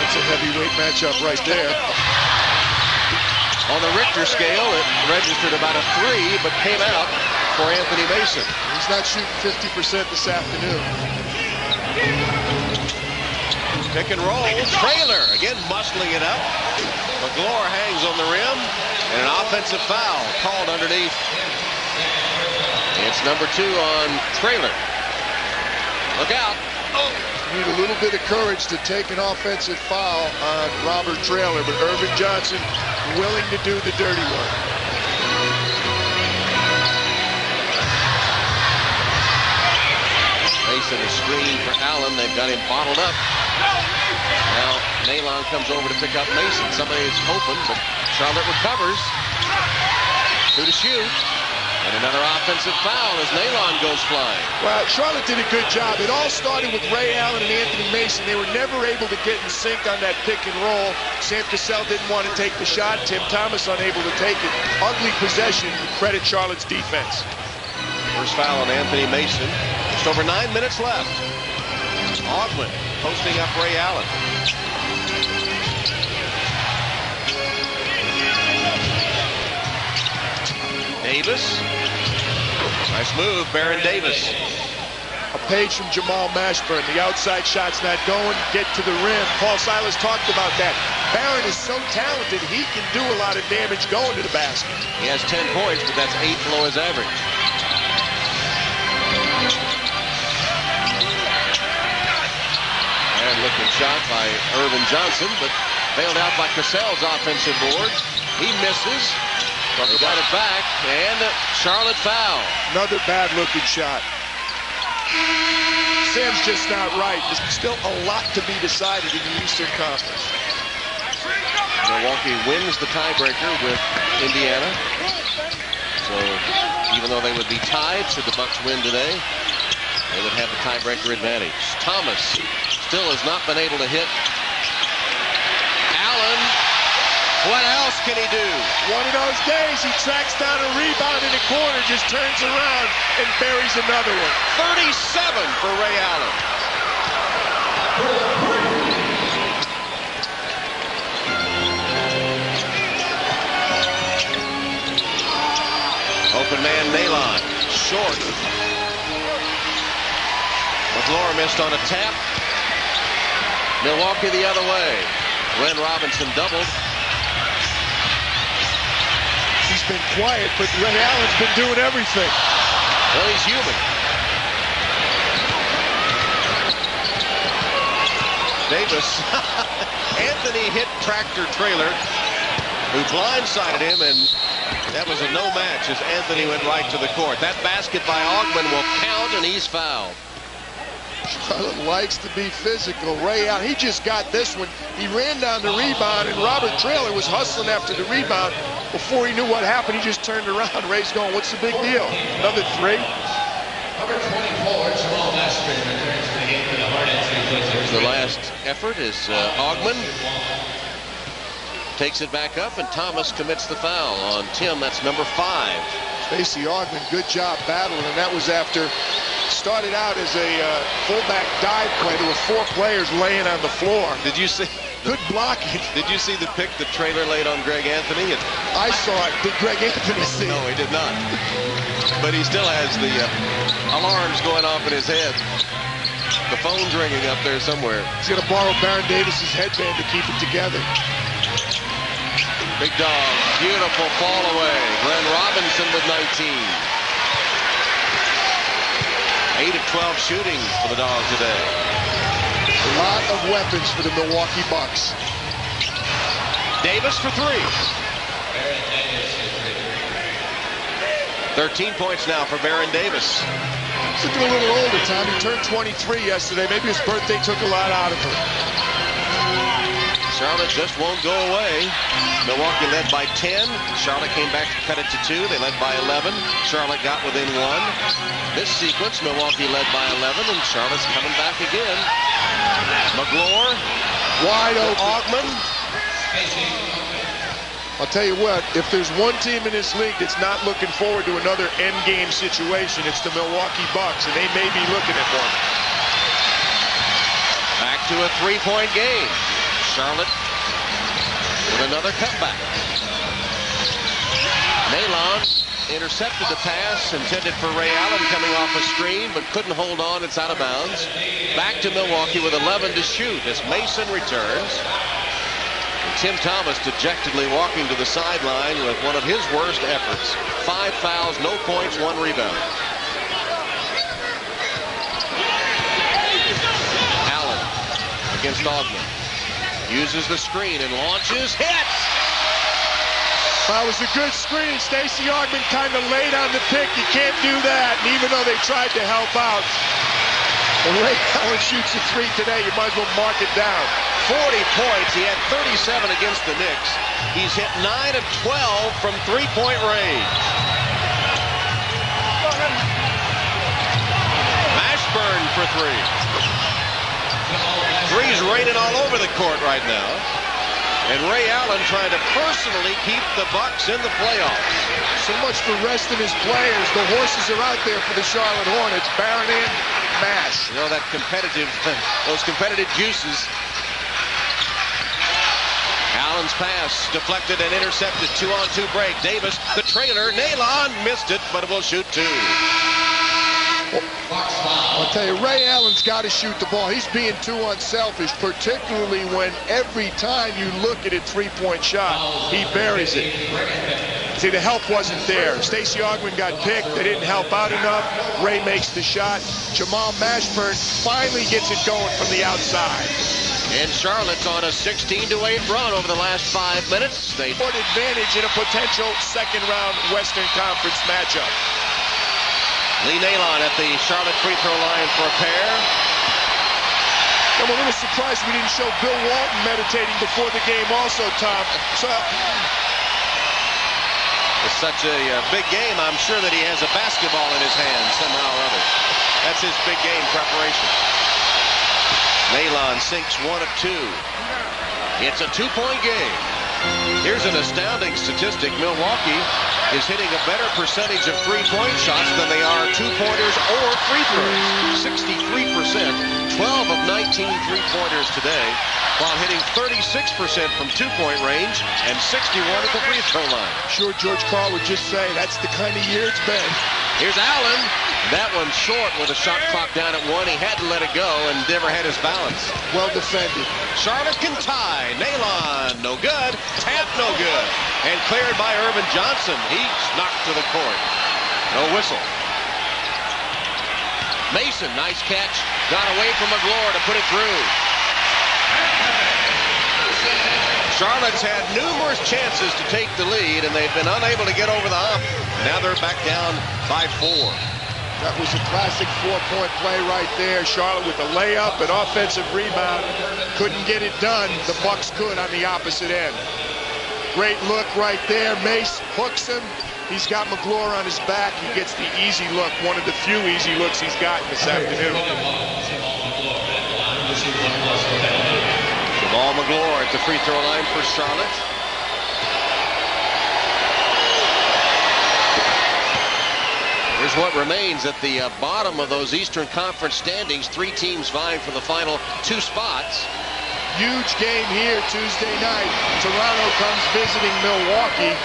That's a heavyweight matchup right there. On the Richter scale, it registered about a 3, but came out for Anthony Mason. He's not shooting 50% this afternoon. Pick and roll. Trailer again muscling it up. McGlure hangs on the rim, and an offensive foul called underneath. It's number 2 on Trailer. Look out. Need a little bit of courage to take an offensive foul on Robert Trailer, but Urban Johnson willing to do the dirty work. Mason is screened for Allen. They've got him bottled up. Now Nalon comes over to pick up Mason. Somebody is open, but Charlotte recovers. 2 to shoot. And another offensive foul as Nalon goes flying. Well, Charlotte did a good job. It all started with Ray Allen and Anthony Mason. They were never able to get in sync on that pick and roll. Sam Cassell didn't want to take the shot. Tim Thomas unable to take it. Ugly possession. Credit Charlotte's defense. First foul on Anthony Mason. Just over 9 minutes left. Ogman posting up Ray Allen. Davis. Nice move, Baron Davis. A page from Jamal Mashburn. The outside shot's not going. Get to the rim. Paul Silas talked about that. Baron is so talented, he can do a lot of damage going to the basket. He has 10 points, but that's 8 below his average. looking shot by Irvin Johnson, but bailed out by Cassell's offensive board. He misses. They got it back, and Charlotte foul. Another bad-looking shot. Sam's just not right. There's still a lot to be decided in the Eastern Conference. Milwaukee wins the tiebreaker with Indiana. So even though they would be tied, should the Bucks win today, they would have the tiebreaker advantage. Thomas still has not been able to hit. Allen, what else can he do? One of those days he tracks down a rebound in the corner, just turns around and buries another one. 37 for Ray Allen. Open man Nalon, short. McLaurin missed on a tap. Milwaukee the other way. Glenn Robinson doubled. He's been quiet, but Ray Allen's been doing everything. Well, he's human. Davis. Anthony hit tractor trailer, who blindsided him, and that was a no match as Anthony went right to the court. That basket by Augman will count, and he's fouled. Charlotte likes to be physical. Ray Allen, he just got this one. He ran down the rebound, and Robert Traylor was hustling after the rebound. Before he knew what happened, he just turned around. Ray's going, what's the big deal? Another three? Number 24, Jamal Mashburn returns to the game for the Hornets. There's the last effort as Augman takes it back up, and Thomas commits the foul on Tim. That's number 5. Stacey Augman, good job battling, and that was after started out as a fullback dive play. There were 4 players laying on the floor. Did you see? Good blocking. Did you see the pick the trailer laid on Greg Anthony? I saw it. Did Greg Anthony see it? No, he did not. But he still has the alarms going off in his head. The phone's ringing up there somewhere. He's going to borrow Baron Davis's headband to keep it together. Big dog, beautiful fall away. Glenn Robinson with 19. 8 of 12 shooting for the Dog today. A lot of weapons for the Milwaukee Bucks. Davis for 3. 13 points now for Baron Davis. He's looking a little older, Tom. He turned 23 yesterday. Maybe his birthday took a lot out of him. Charlotte just won't go away. Milwaukee led by 10. Charlotte came back to cut it to 2. They led by 11. Charlotte got within 1. This sequence, Milwaukee led by 11, and Charlotte's coming back again. McLaurin, wide open. Augman. I'll tell you what, if there's one team in this league that's not looking forward to another endgame situation, it's the Milwaukee Bucks, and they may be looking at one. Back to a 3-point game. Charlotte with another cutback. Nalon intercepted the pass intended for Ray Allen coming off a screen, but couldn't hold on. It's out of bounds. Back to Milwaukee with 11 to shoot as Mason returns. And Tim Thomas dejectedly walking to the sideline with one of his worst efforts. 5 fouls, no points, 1 rebound. Allen against Augman. Uses the screen and launches, hits! That was a good screen. Stacey Augman kind of laid on the pick. You can't do that. And even though they tried to help out, when Ray Allen shoots a 3 today, you might as well mark it down. 40 points. He had 37 against the Knicks. He's hit 9 of 12 from 3-point range. Mashburn for 3. Three's raining all over the court right now. And Ray Allen trying to personally keep the Bucks in the playoffs. So much for resting his players. The horses are out there for the Charlotte Hornets. Barron in, mash. You know, that competitive, those competitive juices. Allen's pass deflected and intercepted. 2-on-2 break. Davis, the trailer. Nalon missed it, but it will shoot 2. I'll tell you, Ray Allen's got to shoot the ball. He's being too unselfish, particularly when every time you look at a three-point shot, he buries it. See, the help wasn't there. Stacey Augmon got picked. They didn't help out enough. Ray makes the shot. Jamal Mashburn finally gets it going from the outside. And Charlotte's on a 16-8 run over the last 5 minutes. They put advantage in a potential second-round Western Conference matchup. Lee Nalon at the Charlotte free throw line for a pair. I'm a little surprised we didn't show Bill Walton meditating before the game also, Tom. So, it's such a big game, I'm sure that he has a basketball in his hand somehow or other. That's his big game preparation. Nalon sinks 1 of 2. It's a 2-point game. Here's an astounding statistic. Milwaukee is hitting a better percentage of three-point shots than they are two-pointers or free throws. 63%, 12 of 19 three-pointers today, while hitting 36% from two-point range and 61 at the free throw line. Sure, George Karl would just say that's the kind of year it's been. Here's Allen. That one short with a shot clock down at 1. He had to let it go and never had his balance. Well defended. Charlotte can tie. Nalon, no good. Tap, no good. And cleared by Irvin Johnson. He's knocked to the court. No whistle. Mason, nice catch. Got away from McGlure to put it through. Charlotte's had numerous chances to take the lead, and they've been unable to get over the hump. Now they're back down by 4. That was a classic 4-point play right there. Charlotte with a layup, an offensive rebound. Couldn't get it done. The Bucks could on the opposite end. Great look right there. Mace hooks him. He's got McGlure on his back. He gets the easy look, one of the few easy looks he's gotten this afternoon. Jamal McGlure at the free throw line for Charlotte. Here's what remains at the bottom of those Eastern Conference standings. 3 teams vying for the final 2 spots. Huge game here Tuesday night. Toronto comes visiting Milwaukee.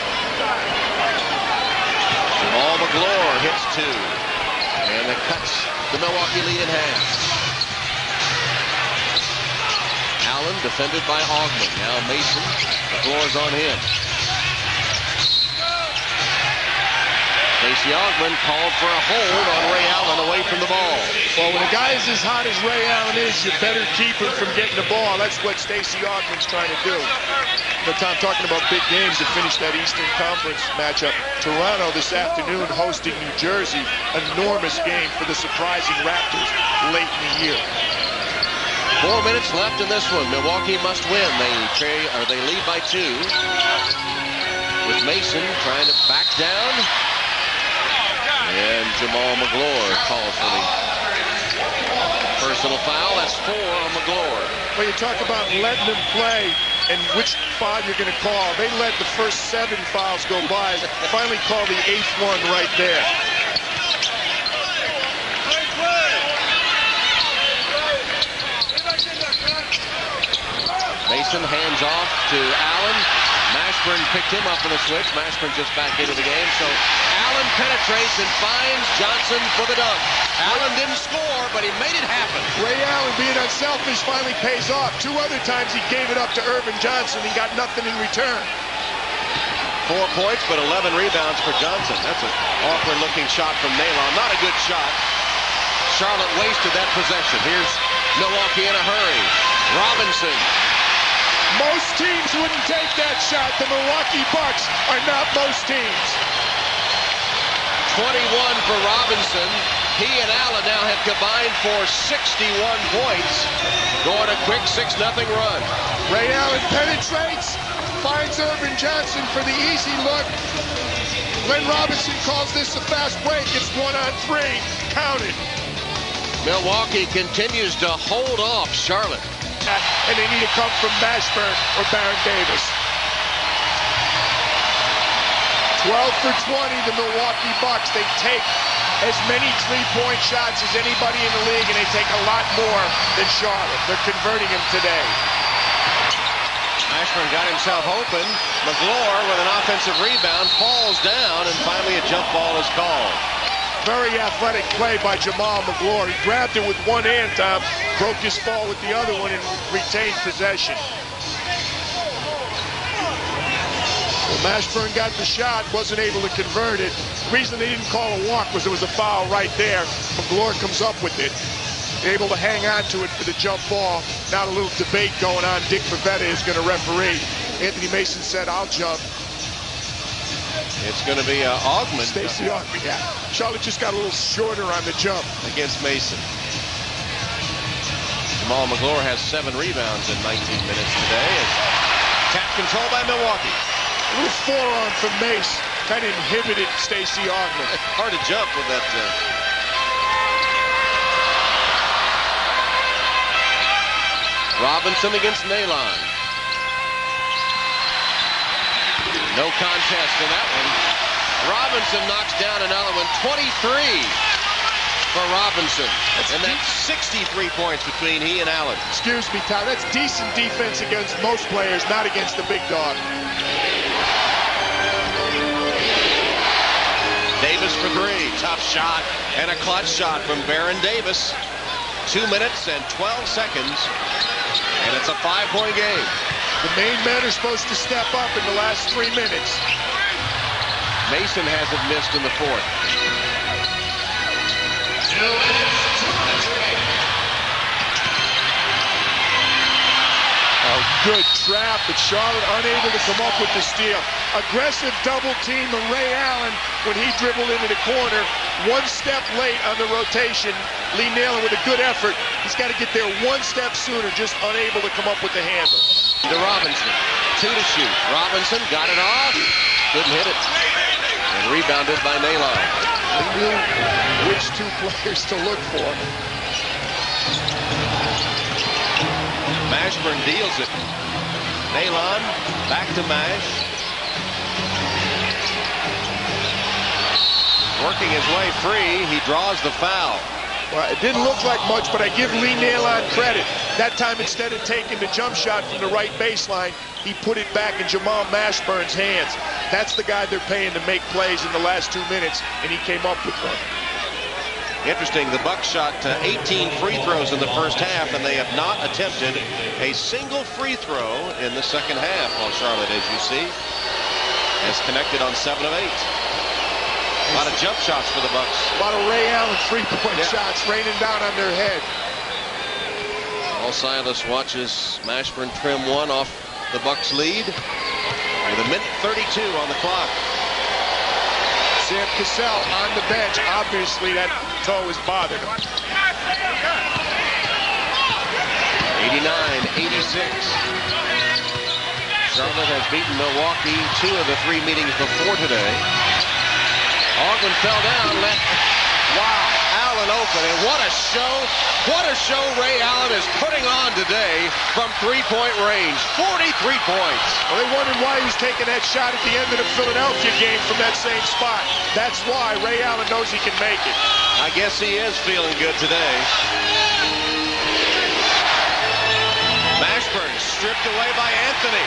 Jamal McGlure hits 2. And it cuts the Milwaukee lead in half. Allen defended by Augmon. Now Mason. McGlure's on him. Stacey Augmon called for a hold on Ray Allen away from the ball. Well, when a guy is as hot as Ray Allen is, you better keep him from getting the ball. That's what Stacey Augmon's trying to do. But Tom, talking about big games to finish that Eastern Conference matchup. Toronto this afternoon hosting New Jersey. Enormous game for the surprising Raptors late in the year. 4 minutes left in this one. Milwaukee must win. They lead by 2. With Mason trying to back down. And Jamal McGlure calls for the personal foul. That's 4 on McGlure. Well, you talk about letting them play and which foul you're going to call. They let the first 7 fouls go by. Finally call the 8th one right there. Mason hands off to Allen. Mashburn picked him up in the switch. Mashburn just back into the game. So Allen penetrates and finds Johnson for the dunk. Allen didn't score, but he made it happen. Ray Allen, being unselfish, finally pays off. 2 other times he gave it up to Irvin Johnson. He got nothing in return. 4 points, but 11 rebounds for Johnson. That's an awkward-looking shot from Nalon. Not a good shot. Charlotte wasted that possession. Here's Milwaukee in a hurry. Robinson. Most teams wouldn't take that shot. The Milwaukee Bucks are not most teams. 21 for Robinson. He and Allen now have combined for 61 points. Going a quick 6-0 run. Ray Allen penetrates, finds Irvin Johnson for the easy look. Glenn Robinson calls this a fast break. It's 1-on-3. Counted. Milwaukee continues to hold off Charlotte. And they need to come from Mashburn or Baron Davis. 12 for 20, the Milwaukee Bucks. They take as many three-point shots as anybody in the league, and they take a lot more than Charlotte. They're converting them today. Mashburn got himself open. McGlure with an offensive rebound falls down, and finally a jump ball is called. Very athletic play by Jamal McGlure. He grabbed it with one hand, Tom, broke his fall with the other one, and retained possession. Well, Mashburn got the shot, wasn't able to convert it. The reason they didn't call a walk was there was a foul right there. McGlure comes up with it. Able to hang on to it for the jump ball. Now a little debate going on. Dick Pavetta is going to referee. Anthony Mason said, I'll jump. It's going to be Augmon. Stacey Augmon, yeah. Charlotte just got a little shorter on the jump. Against Mason. Jamal McGlure has 7 rebounds in 19 minutes today. Tap control by Milwaukee. A little forearm from Mace. Kind of inhibited Stacey Augmon. Hard to jump with that. Robinson against Nalon. No contest in that one. Robinson knocks down another one. 23 for Robinson. And that's 63 points between he and Allen. Excuse me, Tom. That's decent defense against most players, not against the big dog. Davis for 3. Tough shot and a clutch shot from Baron Davis. 2 minutes and 12 seconds. And it's a 5-point game. The main men are supposed to step up in the last 3 minutes. Mason hasn't missed in the 4th. Oh, good trap, but Charlotte unable to come up with the steal. Aggressive double team of Ray Allen when he dribbled into the corner. 1 step late on the rotation. Lee Naylor with a good effort. He's got to get there 1 step sooner, just unable to come up with the handle. To Robinson, 2 to shoot. Robinson got it off, couldn't hit it. And rebounded by Nalon. He knew which 2 players to look for. Mashburn deals it. Nalon back to Mash. Working his way free, he draws the foul. Well, it didn't look like much, but I give Lee Naylon credit. That time, instead of taking the jump shot from the right baseline, he put it back in Jamal Mashburn's hands. That's the guy they're paying to make plays in the last 2 minutes, and he came up with one. Interesting, the Bucks shot 18 free throws in the first half, and they have not attempted a single free throw in the second half. While Charlotte, as you see, has connected on 7 of 8. A lot of jump shots for the Bucks. A lot of Ray Allen three-point shots raining down on their head. Paul Silas watches Mashburn trim 1 off the Bucks lead with 1:32 on the clock. Sam Cassell on the bench. Obviously, that toe is bothered him. 89-86. Charlotte has beaten Milwaukee 2 of the 3 meetings before today. Augmon fell down, Allen open, and what a show Ray Allen is putting on today from 3-point range. 43 points. Well, they wondered why he was taking that shot at the end of the Philadelphia game from that same spot. That's why Ray Allen knows he can make it. I guess he is feeling good today. Mashburn stripped away by Anthony.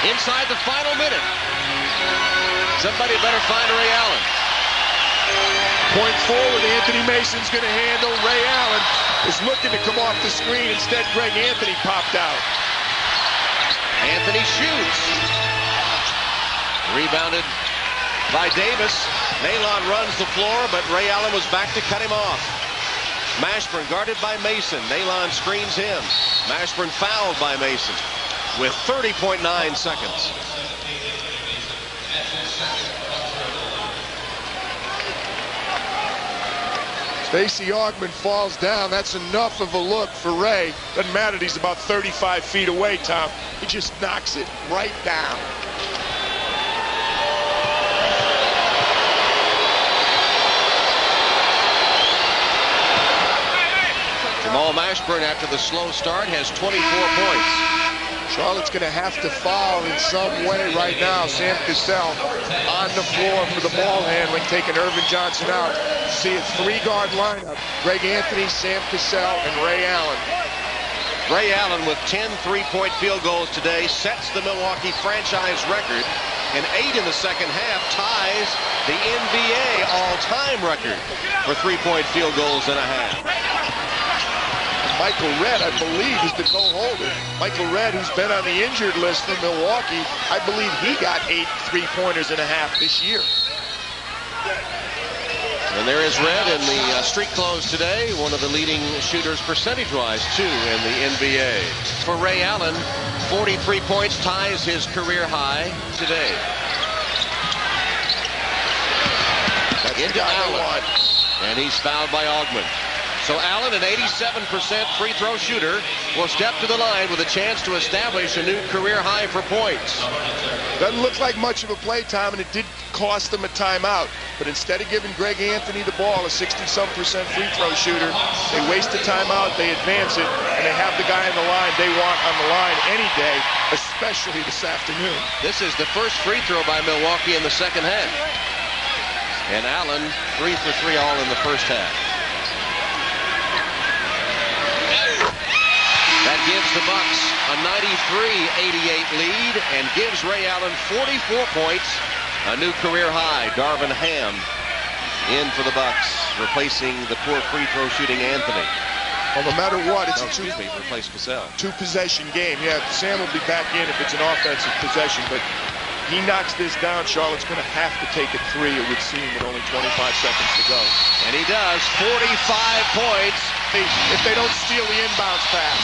Inside the final minute. Somebody better find Ray Allen. Point forward, Anthony Mason's going to handle. Ray Allen is looking to come off the screen. Instead, Greg Anthony popped out. Anthony shoots. Rebounded by Davis. Nalon runs the floor, but Ray Allen was back to cut him off. Mashburn guarded by Mason. Nalon screens him. Mashburn fouled by Mason with 30.9 seconds. Stacey Augmon falls down. That's enough of a look for Ray. Doesn't matter that he's about 35 feet away, Tom. He just knocks it right down. Jamal Mashburn, after the slow start, has 24 points. Charlotte's going to have to foul in some way right now. Sam Cassell on the floor for the ball handling, taking Irvin Johnson out. See a 3-guard lineup. Greg Anthony, Sam Cassell, and Ray Allen. Ray Allen with 10 3-point field goals today sets the Milwaukee franchise record and 8 in the second half, ties the NBA all-time record for three-point field goals and a half. Michael Redd, I believe, is the co-holder. Michael Redd, who's been on the injured list for Milwaukee, I believe he got 8 three-pointers and a half this year. And there is Redd in the street clothes today, one of the leading shooters percentage-wise, too, in the NBA. For Ray Allen, 43 points ties his career high today. Into Allen, and he's fouled by Augment. So Allen, an 87% free throw shooter, will step to the line with a chance to establish a new career high for points. Doesn't look like much of a play time, and it did cost them a timeout. But instead of giving Greg Anthony the ball, a 60-some% free throw shooter, they waste the timeout, they advance it, and they have the guy on the line they want on the line any day, especially this afternoon. This is the first free throw by Milwaukee in the second half. And Allen, 3 for 3 all in the first half. That gives the Bucks a 93-88 lead and gives Ray Allen 44 points, a new career high. Darvin Ham in for the Bucks, replacing the poor free throw shooting Anthony. Well, no matter what, it's replace Cassell. Two-possession game. Yeah, Sam will be back in if it's an offensive possession, but he knocks this down, Charlotte's going to have to take a three, it would seem, with only 25 seconds to go. And he does. 45 points. If they don't steal the inbounds pass.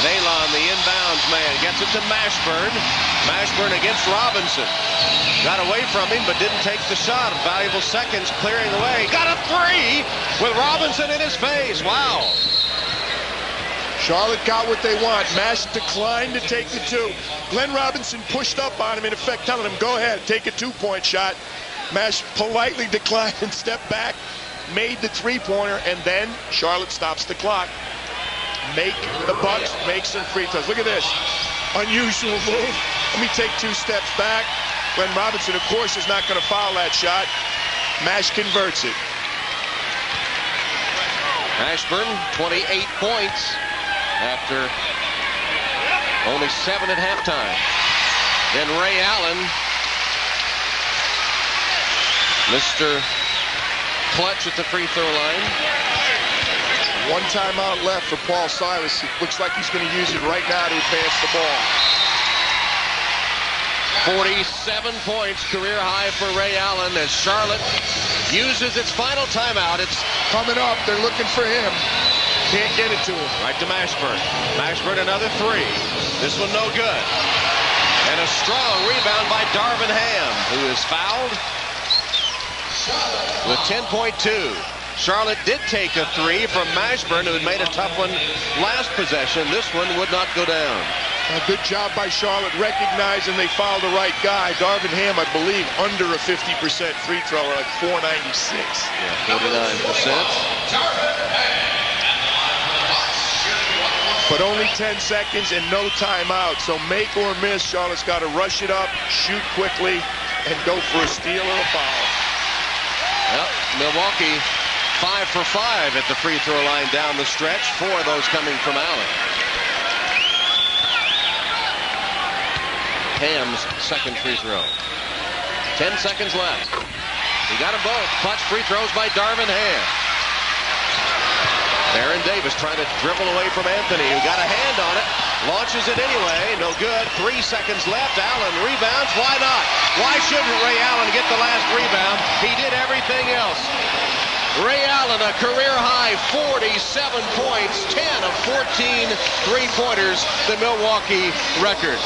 Nalon, the inbounds man, gets it to Mashburn. Mashburn against Robinson. Got away from him, but didn't take the shot. Valuable seconds clearing away. Got a three with Robinson in his face. Wow. Charlotte got what they want. Mash declined to take the two. Glenn Robinson pushed up on him, in effect telling him, go ahead, take a two-point shot. Mash politely declined and stepped back, made the three-pointer, and then Charlotte stops the clock. The Bucks make some free throws. Look at this. Unusual move. Let me take 2 steps back. Glenn Robinson, of course, is not going to foul that shot. Mash converts it. Mashburn, 28 points after only 7 at halftime. Then Ray Allen, Mr. Clutch at the free throw line. 1 timeout left for Paul Silas. It looks like he's going to use it right now to advance the ball. 47 points, career high for Ray Allen as Charlotte uses its final timeout. It's coming up. They're looking for him. Can't get it to him. Right to Mashburn. Mashburn, another three. This one no good. And a strong rebound by Darvin Ham, who is fouled with 10.2. Charlotte did take a three from Mashburn, who had made a tough one last possession. This one would not go down. A good job by Charlotte recognizing they fouled the right guy. Darvin Ham, I believe, under a 50% free throw, like 496. Yeah, 49%. But only 10 seconds and no timeout. So make or miss, Charlotte's got to rush it up, shoot quickly, and go for a steal or a foul. Well, Milwaukee 5 for 5 at the free throw line down the stretch. 4 of those coming from Allen. Ham's second free throw. 10 seconds left. He got them both. Clutch free throws by Darvin Ham. Baron Davis trying to dribble away from Anthony, who got a hand on it. Launches it anyway. No good. 3 seconds left. Allen rebounds. Why not? Why shouldn't Ray Allen get the last rebound? He did everything else. Ray Allen, a career high 47 points, 10 of 14 three-pointers, the Milwaukee record.